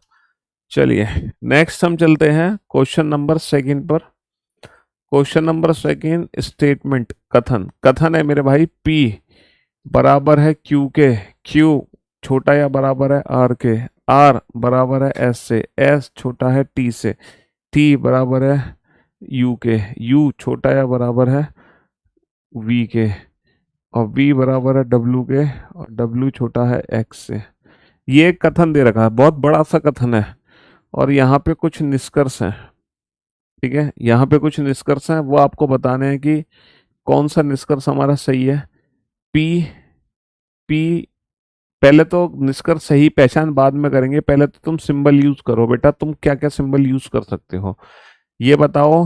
चलिए नेक्स्ट हम चलते हैं क्वेश्चन नंबर 2 पर। क्वेश्चन नंबर 2 स्टेटमेंट, कथन, कथन है मेरे भाई, P बराबर है Q के, Q छोटा या बराबर है R के, R बराबर है S से, S छोटा है T से, T बराबर है U के, U छोटा या बराबर है V के, और V बराबर है W के, और W छोटा है X से। ये एक कथन दे रखा है, बहुत बड़ा सा कथन है, और यहाँ पे कुछ निष्कर्ष हैं। ठीक है, यहाँ पे कुछ निष्कर्ष हैं, वो आपको बताने हैं कि कौन सा निष्कर्ष हमारा सही है। पी पी पहले तो निष्कर्ष सही पहचान बाद में करेंगे, पहले तो तुम सिंबल यूज करो बेटा, तुम क्या क्या सिंबल यूज कर सकते हो ये बताओ।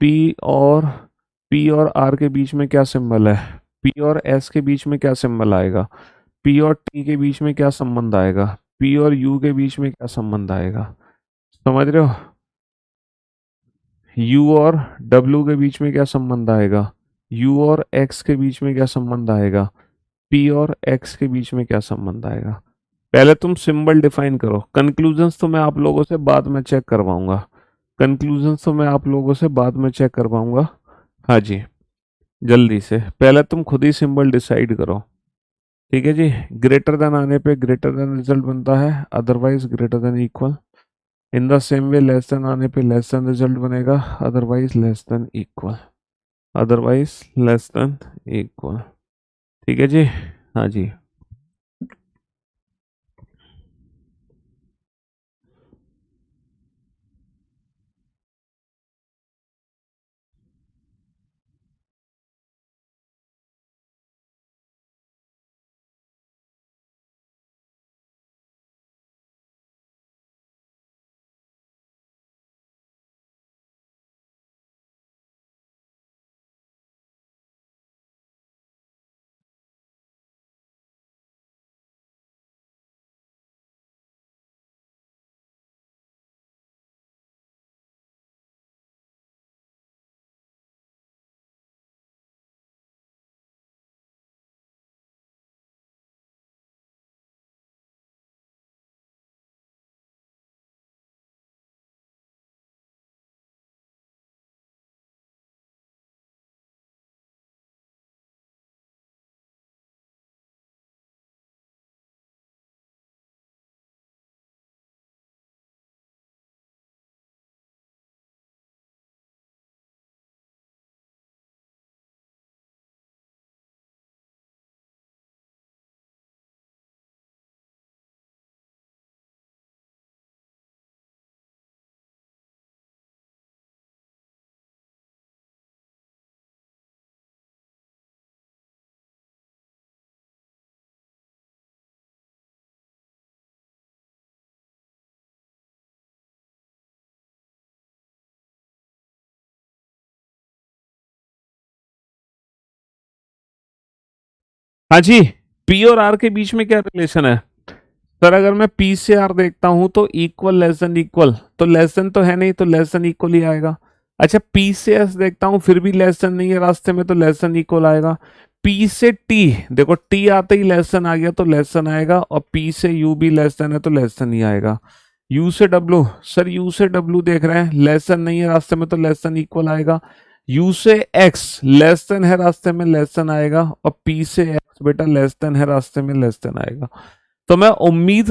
पी और पी और आर के बीच में क्या सिंबल है, पी और एस के बीच में क्या सिंबल आएगा, पी और टी के बीच में क्या संबंध आएगा, पी और यू के बीच में क्या संबंध आएगा, समझ रहे हो। यू और डब्ल्यू के बीच में क्या संबंध आएगा, यू और एक्स के बीच में क्या संबंध आएगा, पी और एक्स के बीच में क्या संबंध आएगा। पहले तुम सिंबल डिफाइन करो, कंक्लूजन्स तो मैं आप लोगों से बाद में चेक करवाऊंगा, कंक्लूजन्स तो मैं आप लोगों से बाद में चेक करवाऊंगा। हाँ जी, जल्दी से पहले तुम खुद ही सिंबल डिसाइड करो। ठीक है जी, ग्रेटर देन आने पे ग्रेटर देन रिजल्ट बनता है, otherwise greater than equal. In the same way less than आने पे लेस देन रिजल्ट बनेगा, otherwise less than equal, otherwise less than equal. ठीक है जी। हाँ जी। हाँ जी, पी और आर के बीच में क्या रिलेशन है? सर अगर मैं पी से आर देखता हूं तो इक्वल लेस देन इक्वल, तो लेस देन तो है नहीं, तो लेस देन इक्वल ही आएगा। अच्छा, पी से एस देखता हूं फिर भी लेस देन नहीं है रास्ते में, तो लेस देन इक्वल आएगा। पी से टी, देखो टी आते ही लेस देन आ गया तो लेस देन आएगा, और पी से यू भी लेस देन है तो लेस देन ही आएगा। यू से डब्ल्यू, सर यू से डब्ल्यू देख रहे हैं, लेस देन नहीं है रास्ते में तो लेस देन इक्वल आएगा। यू से एक्स लेस देन है रास्ते में, लेस देन आएगा, और पी से एक्स बेटा लेस देन है रास्ते में, लेस देन आएगा। तो मैं उम्मीद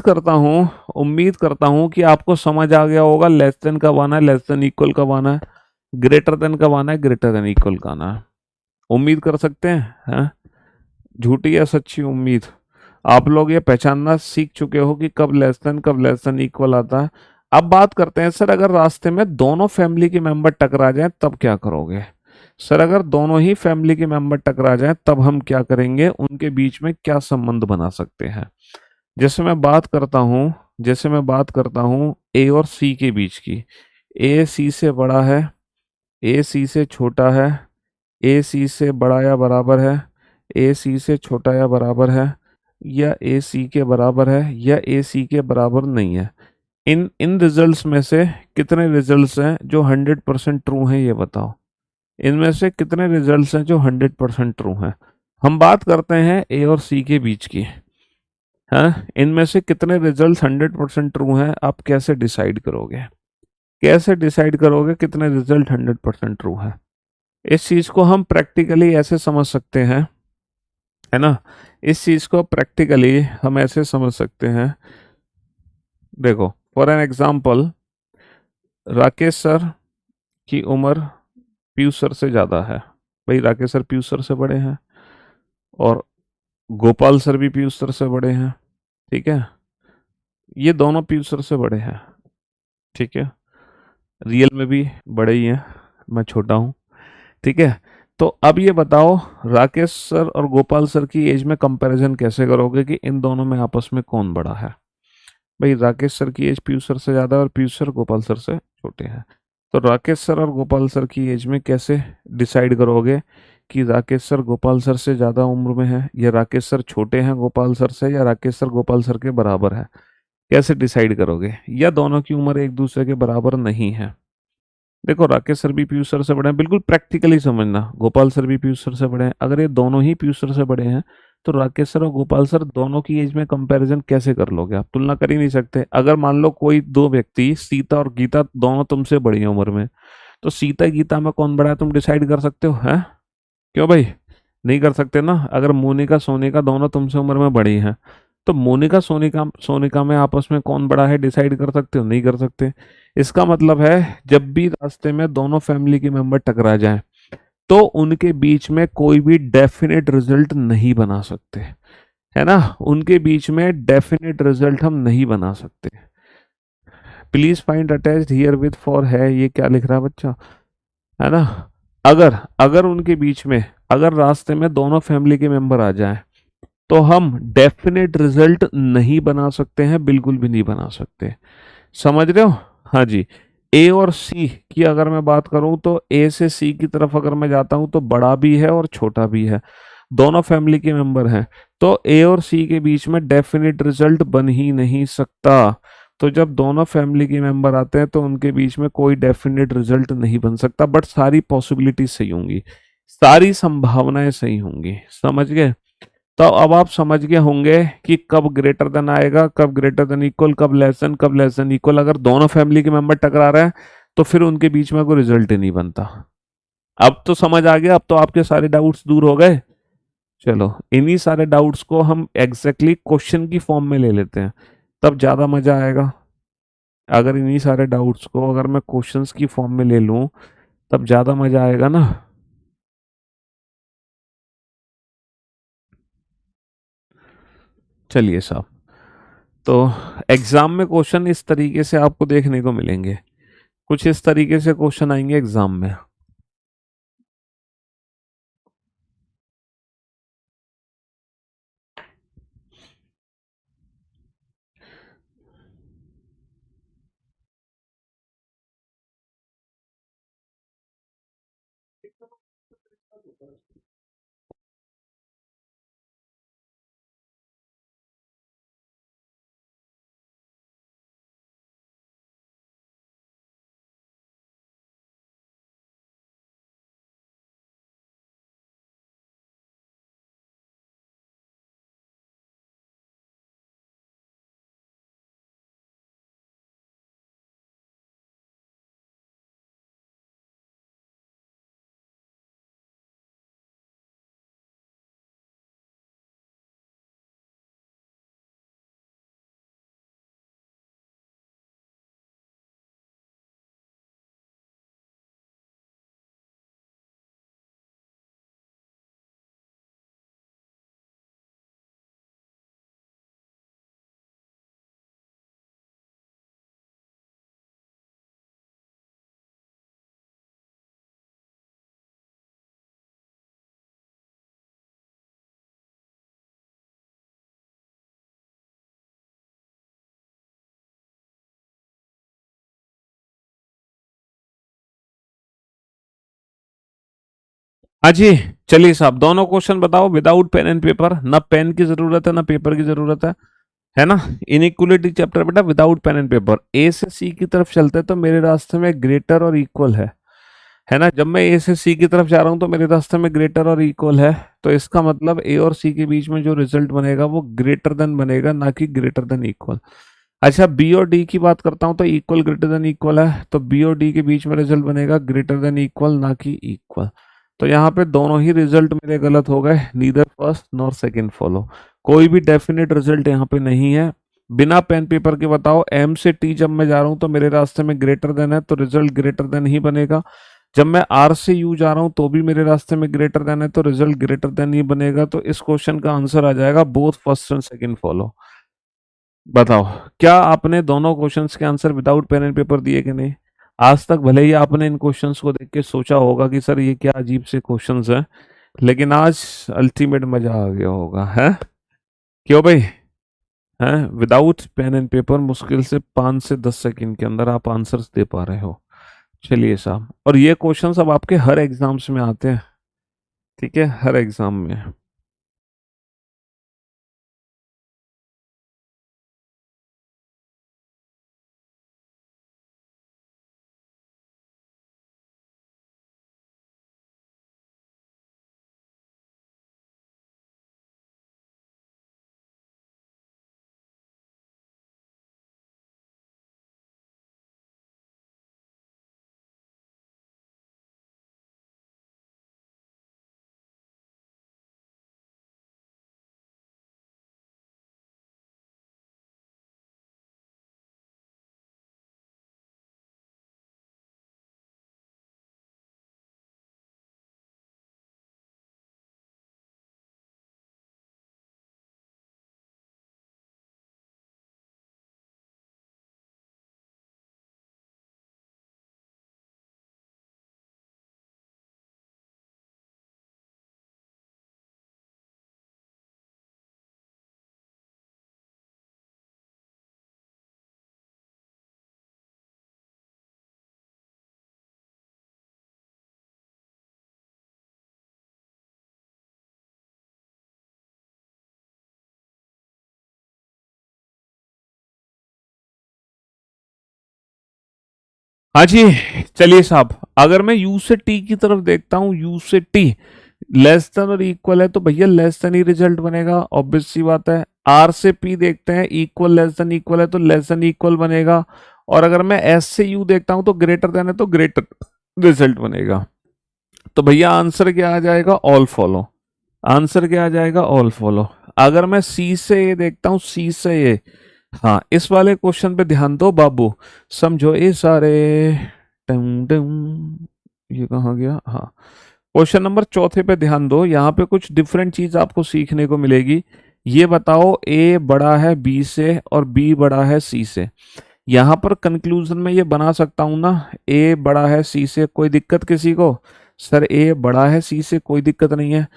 करता हूं कि आपको समझ आ गया होगा लेस देन कब आना है, लेस देन इक्वल कब आना है, ग्रेटर देन कब आना है, ग्रेटर देन इक्वल का आना है। उम्मीद कर सकते हैं? झूठी या सच्ची उम्मीद? आप लोग ये पहचानना सीख चुके हो कि कब लेस देन कब लेस देन इक्वल आता है। अब बात करते हैं सर, अगर रास्ते में दोनों फैमिली के मेंबर टकरा जाएं तब क्या करोगे? सर अगर दोनों ही फैमिली के मेंबर टकरा जाएं तब हम क्या करेंगे, उनके बीच में क्या संबंध बना सकते हैं? जैसे मैं बात करता हूँ ए और सी के बीच की, ए सी से बड़ा है, ए सी से छोटा है, ए सी से बड़ा या बराबर है, ए सी से छोटा या बराबर है, या ए सी के बराबर है, या ए सी के बराबर नहीं है। इन इन रिजल्ट्स में से कितने रिजल्ट्स हैं जो 100% ट्रू हैं, ये बताओ। इनमें से कितने रिजल्ट्स हैं जो 100% ट्रू हैं? हम बात करते हैं ए और सी के बीच की। हाँ, इनमें से कितने रिजल्ट्स 100% ट्रू हैं, आप कैसे डिसाइड करोगे? कैसे डिसाइड करोगे कितने रिजल्ट 100% ट्रू है? इस चीज को हम प्रैक्टिकली ऐसे समझ सकते हैं, है ना? इस चीज को प्रैक्टिकली हम ऐसे समझ सकते हैं। देखो, for an example, Rakesh sir की उम्र पीयूष सर से ज्यादा है। भाई राकेश सर पीयूष सर से बड़े हैं, और गोपाल सर भी पीयूष सर से बड़े हैं। ठीक है, ये दोनों पीयूष सर से बड़े हैं। ठीक है, रियल में भी बड़े ही हैं, मैं छोटा हूँ। ठीक है, तो अब ये बताओ, राकेश सर और गोपाल सर की एज में कंपैरिजन कैसे करोगे कि इन दोनों में आपस में कौन बड़ा है? भाई राकेश सर की एज पीयूष सर से ज़्यादा और पीयूष सर गोपाल सर से छोटे हैं। तो राकेश सर और गोपाल सर की एज में कैसे डिसाइड करोगे कि राकेश सर गोपाल सर से ज़्यादा उम्र में है, या राकेश सर छोटे हैं गोपाल सर से, या राकेश सर गोपाल सर के बराबर है? कैसे डिसाइड करोगे? या दोनों की उम्र एक दूसरे के बराबर नहीं है? देखो, राकेश सर भी पीयूष सर से बड़े हैं, बिल्कुल प्रैक्टिकली समझना, गोपाल सर भी पीयूष सर से बड़े हैं। अगर ये दोनों ही पीयूष सर से बड़े हैं तो राकेश सर और गोपाल सर दोनों की एज में कंपैरिजन कैसे कर लोगे? आप तुलना कर ही नहीं सकते। अगर मान लो कोई दो व्यक्ति, सीता और गीता, दोनों तुमसे बड़ी हैं उम्र में, तो सीता गीता में कौन बड़ा है तुम डिसाइड कर सकते हो? हैं? क्यों भाई? नहीं कर सकते ना। अगर मोनिका सोनिका दोनों तुमसे उम्र में बड़ी हैं, तो मोनिका सोनिका सोनिका में आपस में कौन बड़ा है डिसाइड कर सकते हो? नहीं कर सकते। इसका मतलब है, जब भी रास्ते में दोनों फैमिली के मेंबर टकरा जाएं तो उनके बीच में कोई भी डेफिनेट रिजल्ट नहीं बना सकते, है ना? उनके बीच में डेफिनेट रिजल्ट हम नहीं बना सकते। Please find attached here with for है, ये क्या लिख रहा है बच्चा, है ना? अगर अगर उनके बीच में, अगर रास्ते में दोनों फैमिली के मेंबर आ जाएं तो हम डेफिनेट रिजल्ट नहीं बना सकते हैं, बिल्कुल भी नहीं बना सकते। समझ रहे हो? हाँ जी। ए और सी की अगर मैं बात करूं तो ए से सी की तरफ अगर मैं जाता हूं तो बड़ा भी है और छोटा भी है, दोनों फैमिली के मेंबर हैं। तो ए और सी के बीच में डेफिनेट रिजल्ट बन ही नहीं सकता। तो जब दोनों फैमिली के मेंबर आते हैं तो उनके बीच में कोई डेफिनेट रिजल्ट नहीं बन सकता, बट सारी पॉसिबिलिटी सही होंगी, सारी संभावनाएं सही होंगी। समझ गए? तो अब आप समझ गए होंगे कि कब ग्रेटर देन आएगा, कब ग्रेटर देन इक्वल, कब लेस देन इक्वल। अगर दोनों फैमिली के मेंबर टकरा रहे हैं तो फिर उनके बीच में कोई रिजल्ट ही नहीं बनता। अब तो समझ आ गया, अब तो आपके सारे डाउट्स दूर हो गए। चलो, इन्हीं सारे डाउट्स को हम एग्जैक्टली क्वेश्चन की फॉर्म में ले लेते हैं, तब ज्यादा मजा आएगा। अगर इन्हीं सारे डाउट्स को अगर मैं क्वेश्चंस की फॉर्म में ले लूं तब ज्यादा मजा आएगा ना। चलिए साहब, तो एग्जाम में क्वेश्चन इस तरीके से आपको देखने को मिलेंगे, कुछ इस तरीके से क्वेश्चन आएंगे एग्जाम में। हाँ जी, चलिए साहब दोनों क्वेश्चन बताओ विदाउट पेन एंड पेपर, ना पेन की जरूरत है ना पेपर की जरूरत है ना। इनइक्वलिटी चैप्टर बेटा विदाउट पेन एंड पेपर। ए से सी की तरफ चलते तो मेरे रास्ते में ग्रेटर और इक्वल है ना। जब मैं ए से सी की तरफ जा रहा हूं तो मेरे रास्ते में ग्रेटर और इक्वल है, तो इसका मतलब ए और सी के बीच में जो रिजल्ट बनेगा वो ग्रेटर देन बनेगा, ना कि ग्रेटर देन इक्वल। अच्छा, बी और डी की बात करता हूं तो इक्वल ग्रेटर देन इक्वल है, तो बी और डी के बीच में रिजल्ट बनेगा ग्रेटर देन इक्वल, ना कि इक्वल। तो यहाँ पे दोनों ही रिजल्ट मेरे गलत हो गए, neither first nor second follow. कोई भी डेफिनेट रिजल्ट यहाँ पे नहीं है। बिना पेन पेपर के बताओ, एम से टी जब मैं जा रहा हूँ तो मेरे रास्ते में ग्रेटर देन है, तो रिजल्ट ग्रेटर देन ही बनेगा। जब मैं आर से यू जा रहा हूँ तो भी मेरे रास्ते में ग्रेटर देन है, तो रिजल्ट ग्रेटर देन ही बनेगा। तो इस क्वेश्चन का आंसर आ जाएगा both first and second follow. बताओ, क्या आपने दोनों क्वेश्चंस के answer without pen and paper दिए कि नहीं। आज तक भले ही आपने इन क्वेश्चंस को देख के सोचा होगा कि सर ये क्या अजीब से क्वेश्चंस हैं, लेकिन आज अल्टीमेट मजा आ गया होगा, है क्यों भाई। हैं, विदाउट पेन एंड पेपर मुश्किल से 5 से 10 सेकंड के अंदर आप आंसर्स दे पा रहे हो। चलिए साहब, और ये क्वेश्चंस अब आपके हर एग्जाम्स में आते हैं, ठीक है, हर एग्जाम में। हाँ जी, चलिए साहब, अगर मैं यू से टी की तरफ देखता हूँ, यू से टी लेस देन और इक्वल है, तो भैया लेस देन ही रिजल्ट बनेगा, ऑब्वियस सी बात है। आर से पी देखते हैं, इक्वल लेस देन इक्वल है तो लेस देन इक्वल बनेगा। और अगर मैं एस से यू देखता हूं तो ग्रेटर देन है तो ग्रेटर रिजल्ट बनेगा। तो भैया आंसर क्या आ जाएगा, ऑल फॉलो। आंसर क्या आ जाएगा, ऑल फॉलो। अगर मैं सी से ए देखता हूँ, सी से ए, हाँ इस वाले क्वेश्चन पे ध्यान दो बाबू, समझो ये सारे। टम टम, ये कहाँ गया, हाँ। क्वेश्चन नंबर चौथे पे ध्यान दो, यहाँ पे कुछ डिफरेंट चीज आपको सीखने को मिलेगी। ये बताओ, ए बड़ा है बी से और बी बड़ा है सी से। यहाँ पर कंक्लूजन में ये बना सकता हूं ना, ए बड़ा है सी से, कोई दिक्कत किसी को। सर ए बड़ा है सी से, कोई दिक्कत नहीं है।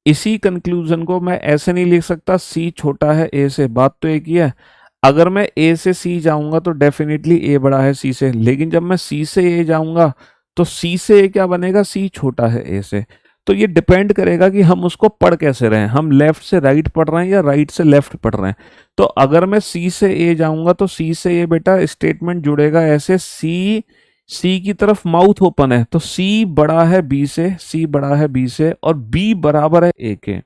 इसी कंक्लूजन को मैं ऐसे नहीं लिख सकता, सी छोटा है ए से, बात तो एक ही है। अगर मैं ए से सी जाऊंगा तो डेफिनेटली ए बड़ा है सी से, लेकिन जब मैं सी से ए जाऊंगा तो सी से ए क्या बनेगा, सी छोटा है ए से। तो ये डिपेंड करेगा कि हम उसको पढ़ कैसे रहे हैं, हम लेफ्ट से राइट पढ़ रहे हैं या राइट से लेफ्ट पढ़ रहे हैं। तो अगर मैं सी से ए जाऊंगा तो सी से ए बेटा स्टेटमेंट जुड़ेगा ऐसे, सी सी की तरफ माउथ ओपन है तो सी बड़ा है बी से, सी बड़ा है बी से और बी बराबर है ए के।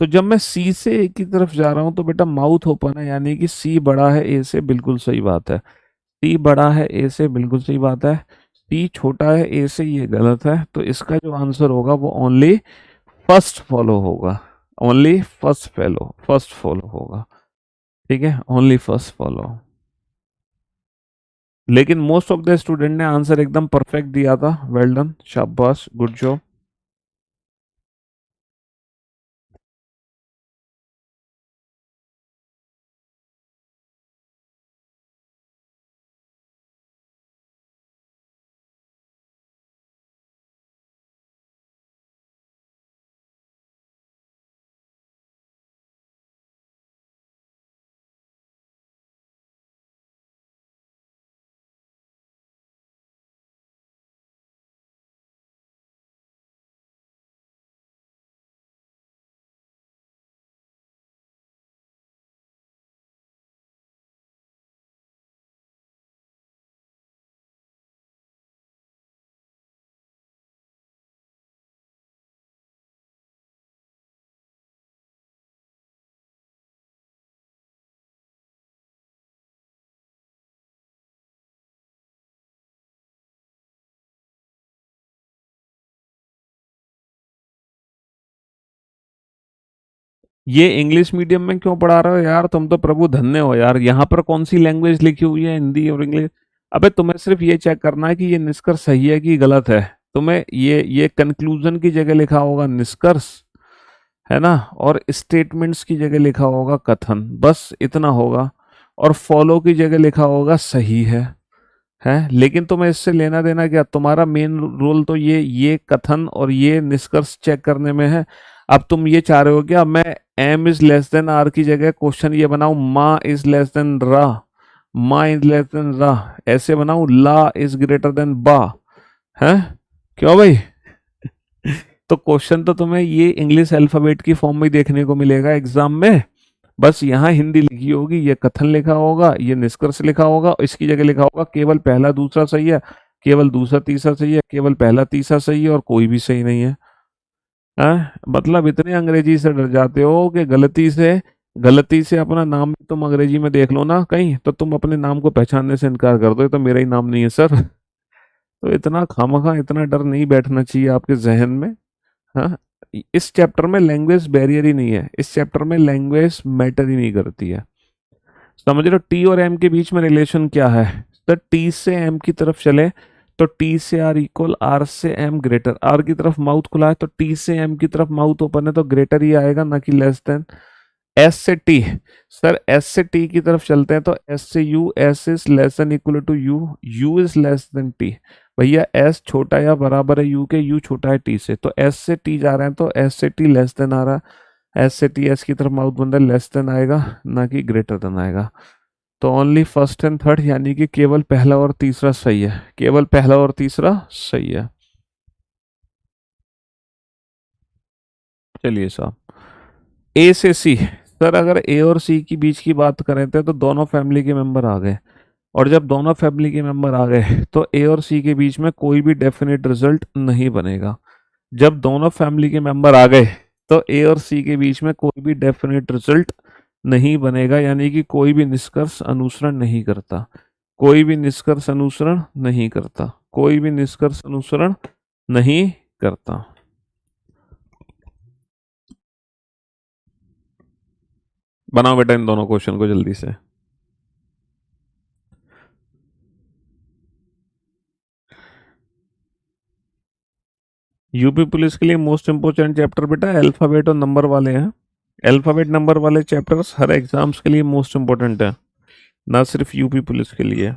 तो जब मैं सी से ए की तरफ जा रहा हूं तो बेटा माउथ ओपन है, यानी कि सी बड़ा है ए से, बिल्कुल सही बात है। सी बड़ा है ए से, बिल्कुल सही बात है। सी छोटा है ए से, ये गलत है। तो इसका जो आंसर होगा वो ओनली फर्स्ट फॉलो होगा, ओनली फर्स्ट फॉलो होगा। ठीक है, ओनली फर्स्ट फॉलो। लेकिन मोस्ट ऑफ द स्टूडेंट ने आंसर एकदम परफेक्ट दिया था, वेल डन, शाबाश, गुड जॉब। ये इंग्लिश मीडियम में क्यों पढ़ा रहे हो यार, तुम तो प्रभु धन्य हो यार, यहाँ पर कौन सी लैंग्वेज लिखी हुई है, हिंदी और इंग्लिश। अबे तुम्हें सिर्फ ये चेक करना है कि ये निष्कर्ष सही है कि गलत है। तुम्हें ये कंक्लूजन की जगह लिखा होगा निष्कर्ष, है ना, और स्टेटमेंट्स की जगह लिखा होगा कथन, बस इतना होगा। और फॉलो की जगह लिखा होगा सही है। लेकिन तुम्हें इससे लेना देना क्या, तुम्हारा मेन रोल तो ये कथन और ये निष्कर्ष चेक करने में है। अब तुम ये चाह रहे हो कि अब मैं M is less than R की जगह क्वेश्चन ये बनाऊं, माँ इज लेस देन रा, माँ इज लेस देन रा, ऐसे बनाऊं, ला इज ग्रेटर देन बा, है क्यों भाई? तो क्वेश्चन तो तुम्हें ये इंग्लिश अल्फाबेट की फॉर्म में देखने को मिलेगा एग्जाम में। बस यहाँ हिंदी लिखी होगी, ये कथन लिखा होगा, ये निष्कर्ष लिखा होगा, इसकी जगह लिखा होगा केवल पहला दूसरा सही है, केवल दूसरा तीसरा सही है, केवल पहला तीसरा सही है और कोई भी सही नहीं है। मतलब इतने अंग्रेजी से डर जाते हो कि गलती से अपना नाम तुम अंग्रेजी में देख लो ना कहीं, तो तुम अपने नाम को पहचानने से इनकार कर दो, ये तो मेरा ही नाम नहीं है सर। तो इतना खामखा इतना डर नहीं बैठना चाहिए आपके जहन में। हाँ, इस चैप्टर में लैंग्वेज बैरियर ही नहीं है, इस चैप्टर में लैंग्वेज मैटर ही नहीं करती है। समझ रहे हो टी और एम के बीच में रिलेशन क्या है? तो टी से एम की तरफ चले तो टी से आर इक्वल, आर से एम ग्रेटर, आर की तरफ माउथ खुला है तो टी से एम की तरफ माउथ ओपन है तो ग्रेटर ही आएगा ना कि लेस देन। एस से टी, सर एस से टी की तरफ चलते हैं तो एस से U, S is less than equal to U, U is less than T. भैया एस छोटा या बराबर है यू के, यू छोटा है टी से, तो एस से टी जा रहे हैं तो एस से टी लेस देन आ रहा है, एस से टी एस की तरफ माउथ बंद है, लेस देन आएगा ना कि ग्रेटर देन आएगा। तो ओनली फर्स्ट एंड थर्ड, यानी कि केवल पहला और तीसरा सही है, केवल पहला और तीसरा सही है। चलिए साहब, ए से सी, सर अगर ए और सी की बीच की बात करें थे तो दोनों फैमिली के मेंबर आ गए, और जब दोनों फैमिली के मेंबर आ गए तो ए और सी के बीच में कोई भी डेफिनेट रिजल्ट नहीं बनेगा। जब दोनों फैमिली के मेंबर आ गए तो ए और सी के बीच में कोई भी डेफिनेट रिजल्ट नहीं बनेगा, यानी कि कोई भी निष्कर्ष अनुसरण नहीं करता, कोई भी निष्कर्ष अनुसरण नहीं करता, कोई भी निष्कर्ष अनुसरण नहीं करता। बनाओ बेटा इन दोनों क्वेश्चन को जल्दी से। यूपी पुलिस के लिए मोस्ट इंपोर्टेंट चैप्टर बेटा अल्फाबेट और नंबर वाले हैं। अल्फाबेट नंबर वाले चैप्टर्स हर एग्जाम्स के लिए मोस्ट इंपोर्टेंट है, ना सिर्फ यूपी पुलिस के लिए।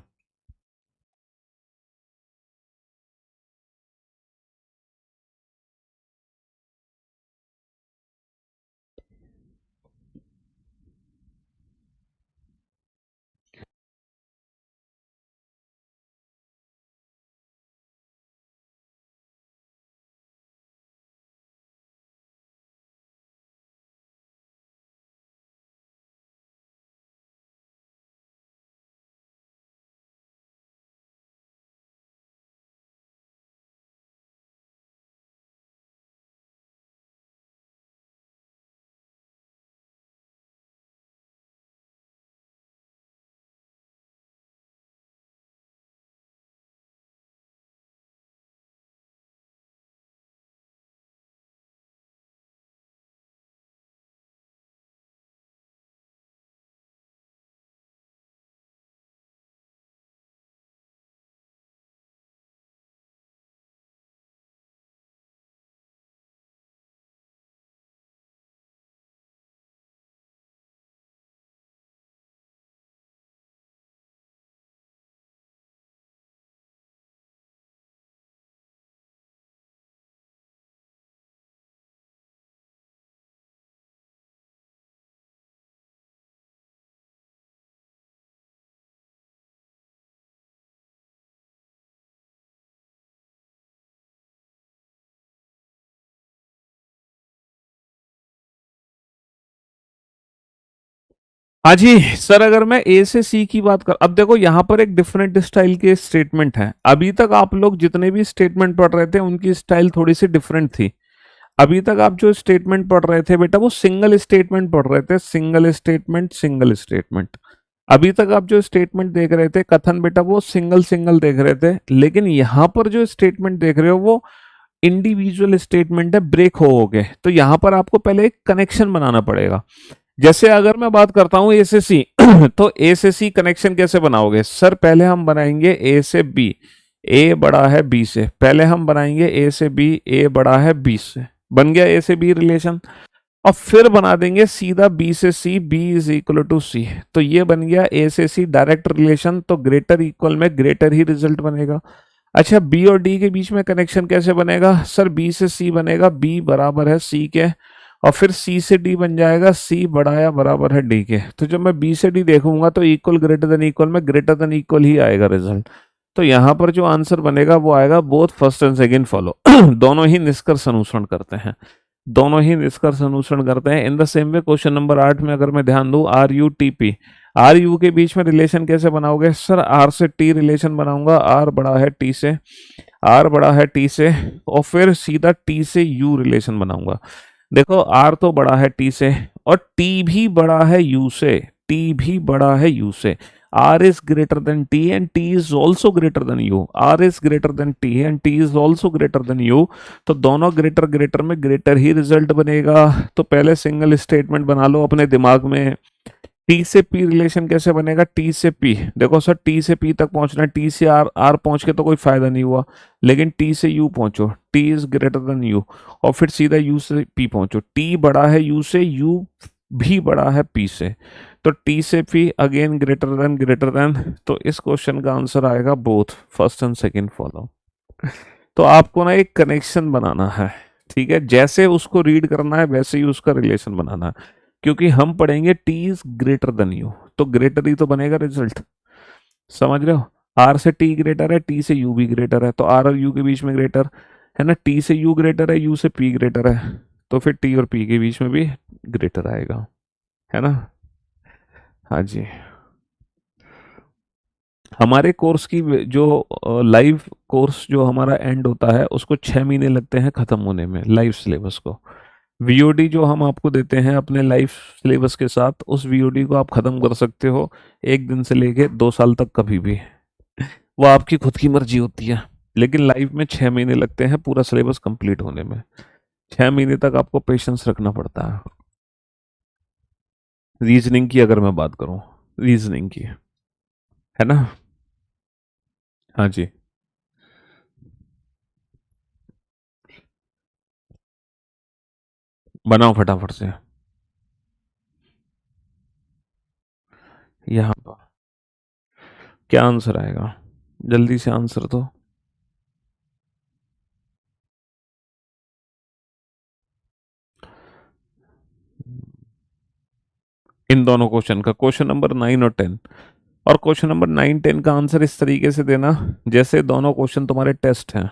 हाँ जी सर, अगर मैं ए से सी की बात कर, अब देखो यहाँ पर एक डिफरेंट स्टाइल के स्टेटमेंट है। अभी तक आप लोग जितने भी स्टेटमेंट पढ़ रहे थे उनकी स्टाइल थोड़ी सी डिफरेंट थी। अभी तक आप जो स्टेटमेंट पढ़ रहे थे बेटा वो सिंगल स्टेटमेंट पढ़ रहे थे, सिंगल स्टेटमेंट सिंगल स्टेटमेंट। अभी तक आप जो स्टेटमेंट देख रहे थे कथन बेटा वो सिंगल सिंगल देख रहे थे, लेकिन यहाँ पर जो स्टेटमेंट देख रहे हो वो इंडिविजुअल स्टेटमेंट है, ब्रेक हो गए, तो यहां पर आपको पहले एक कनेक्शन बनाना पड़ेगा। जैसे अगर मैं बात करता हूं ए से सी तो ए से सी कनेक्शन कैसे बनाओगे सर? पहले हम बनाएंगे ए से बी, ए बड़ा है बी से, पहले हम बनाएंगे ए से बी, ए बड़ा है बी से, बन गया ए से बी रिलेशन। और फिर बना देंगे सीधा बी से सी, बी इज इक्वल टू सी, तो ये बन गया ए से सी डायरेक्ट रिलेशन, तो ग्रेटर इक्वल में ग्रेटर ही रिजल्ट बनेगा। अच्छा, बी और डी के बीच में कनेक्शन कैसे बनेगा सर? बी से सी बनेगा, बी बराबर है सी के, और फिर सी से डी बन जाएगा, सी बड़ा या बराबर है डी के। तो जब मैं बी से डी देखूंगा तो इक्वल ग्रेटर देन इक्वल में ग्रेटर देन इक्वल ही आएगा रिजल्ट। तो यहाँ पर जो आंसर बनेगा वो आएगा both first and second follow दोनों ही निष्कर्ष अनुसरण करते हैं, दोनों ही निष्कर्ष अनुसरण करते हैं। In the same way question number 8 में अगर मैं ध्यान दूं, R U T P, R U के बीच में रिलेशन कैसे बनाओगे सर? आर से टी रिलेशन बनाऊंगा, आर बड़ा है टी से, आर बड़ा है टी से, और फिर सीधा टी से यू रिलेशन बनाऊंगा। देखो आर तो बड़ा है टी से, और टी भी बड़ा है यू से, टी भी बड़ा है यू से। R is greater than T and T is also greater than U. R is greater than T and T is also greater than U. तो दोनों ग्रेटर ग्रेटर में ग्रेटर ही रिजल्ट बनेगा। तो पहले सिंगल स्टेटमेंट बना लो अपने दिमाग में। T से P रिलेशन कैसे बनेगा? T से P, देखो सर T से P तक पहुंचना है, T से R, R पहुंच के तो कोई फायदा नहीं हुआ, लेकिन T से U पहुंचो, T is greater then U, और फिर सीधा U से P पहुंचो। T बड़ा है U से, U भी बड़ा है P से, तो T से P अगेन ग्रेटर देन, तो इस क्वेश्चन का आंसर आएगा both first and second follow. तो आपको ना एक कनेक्शन बनाना है, ठीक है, जैसे उसको रीड करना है वैसे ही उसका रिलेशन बनाना है, क्योंकि हम पढ़ेंगे T is greater than U, तो ग्रेटर ही तो बनेगा रिजल्ट, समझ रहे हो? R से T ग्रेटर है, T से U भी ग्रेटर है, तो R और U के बीच में ग्रेटर है ना, T से U ग्रेटर है, U से P ग्रेटर है, तो फिर T और P के बीच में भी ग्रेटर आएगा, है ना? हाँ जी। हमारे कोर्स की जो लाइव कोर्स जो हमारा एंड होता है उसको 6 महीने लगते हैं ख़त्म होने में, लाइव सिलेबस को। वीओडी जो हम आपको देते हैं अपने लाइव सिलेबस के साथ, उस वीओडी को आप ख़त्म कर सकते हो 1 दिन से लेके 2 साल तक, कभी भी, वो आपकी खुद की मर्जी होती है। लेकिन लाइव में 6 महीने लगते हैं पूरा सिलेबस कंप्लीट होने में, 6 महीने तक आपको पेशेंस रखना पड़ता है। रीजनिंग की अगर मैं बात करूं, रीजनिंग की, है ना? हाँ जी। बनाओ फटाफट से। यहाँ पर क्या आंसर आएगा? जल्दी से आंसर दो। इन दोनों क्वेश्चन का, क्वेश्चन नंबर 9 और 10, और क्वेश्चन नंबर 9 10 का आंसर इस तरीके से देना जैसे दोनों क्वेश्चन तुम्हारे टेस्ट हैं।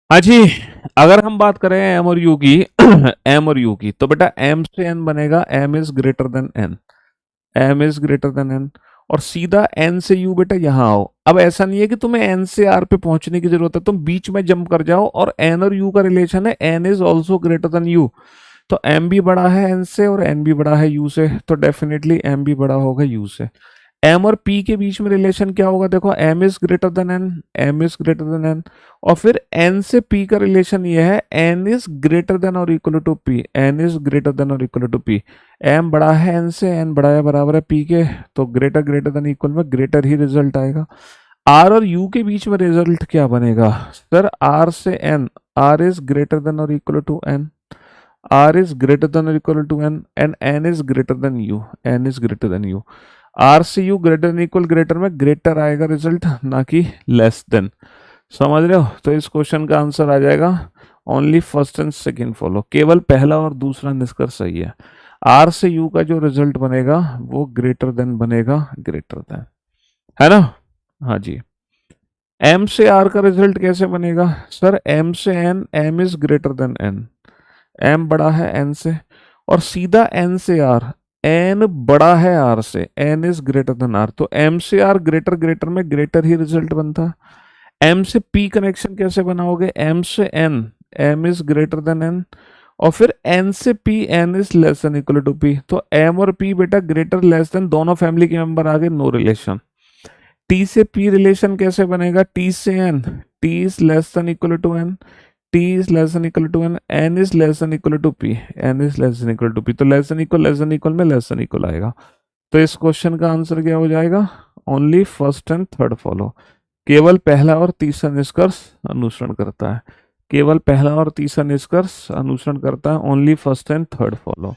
हाँ जी, अगर हम बात करें एम और यू की एम और यू की, तो बेटा एम से एन बनेगा, M is greater than N, M is greater than N, और सीधा एन से यू बेटा यहाँ आओ। अब ऐसा नहीं है कि तुम्हें एन से आर पे पहुंचने की जरूरत है, तुम बीच में जंप कर जाओ, और एन और यू का रिलेशन है N is also greater than U, तो एम भी बड़ा है एन से और एन भी बड़ा है यू से, तो डेफिनेटली एम भी बड़ा होगा यू से। एम और पी के बीच में रिलेशन क्या होगा, देखो M is greater than N, M is greater than N, और फिर एन से पी का रिलेशन ये है एन इज ग्रेटर देन और equal to P, N is greater than और इक्वल टू पी। एम बड़ा है एन से, एन बड़ा है बराबर है पी के, तो ग्रेटर ग्रेटर देन इक्वल में ग्रेटर ही रिजल्ट आएगा। आर और यू के बीच में रिजल्ट क्या बनेगा सर, आर से N, R is greater than और equal to N, R is greater than or equal to n and n is greater than u, n is greater than u। R से u greater than equal greater में greater आएगा result, ना कि less than। समझ रहे हो? तो इस क्वेश्चन का आंसर आ जाएगा only first and second follow, केवल पहला और दूसरा निष्कर्ष सही है। R से u का जो रिजल्ट बनेगा वो ग्रेटर देन बनेगा, ग्रेटर देन, है ना? हाँ जी। m से r का रिजल्ट कैसे बनेगा सर, m से n, m is greater than n, m बड़ा है n से, और सीधा n से r, n बड़ा है r से, n is greater then r, तो m से r ग्रेटर ग्रेटर में ग्रेटर ही रिजल्ट बनता है। m से p कनेक्शन कैसे बनाओगे, m से n, m is greater than n, और फिर n से p, n is less than equal to p, तो m और p बेटा ग्रेटर लेस देन, दोनों फैमिली के मेंबर आ गए, नो रिलेशन। t से p रिलेशन कैसे बनेगा, t से n, t is less than equal to n, t is less than equal to n is less than equal to p, n is less than equal to p, तो less than equal में less than equal आएगा। तो इस question का answer क्या हो जाएगा, only first and third follow, केवल पहला और तीसरा निष्कर्ष अनुसरण करता है, केवल पहला और तीसरा निष्कर्ष अनुसरण करता है, only first and third follow.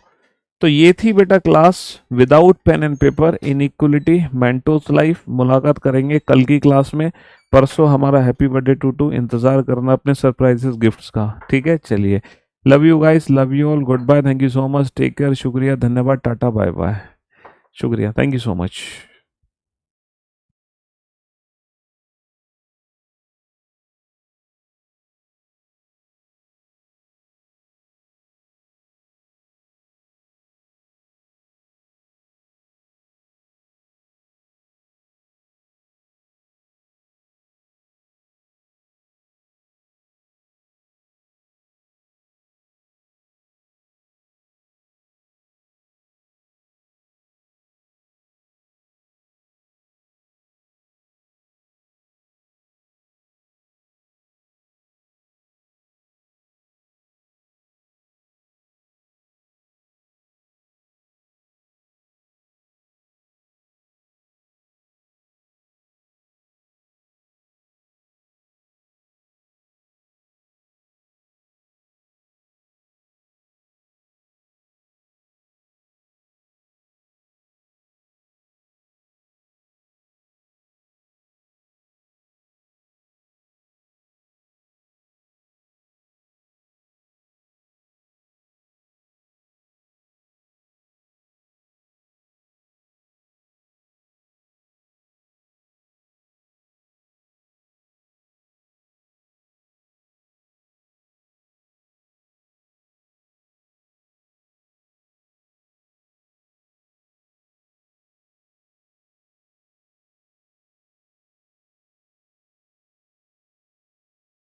तो ये थी बेटा class without pen and paper, inequality, Mentos life. मुलाकात करेंगे कल की क्लास में, परसों हमारा हैप्पी बर्थडे टू, इंतजार करना अपने सरप्राइजेस गिफ्ट्स का, ठीक है? चलिए, love you guys, love you all, good bye, thank you so much, take care, शुक्रिया, धन्यवाद, टाटा, बाय बाय, शुक्रिया, थैंक यू सो मच।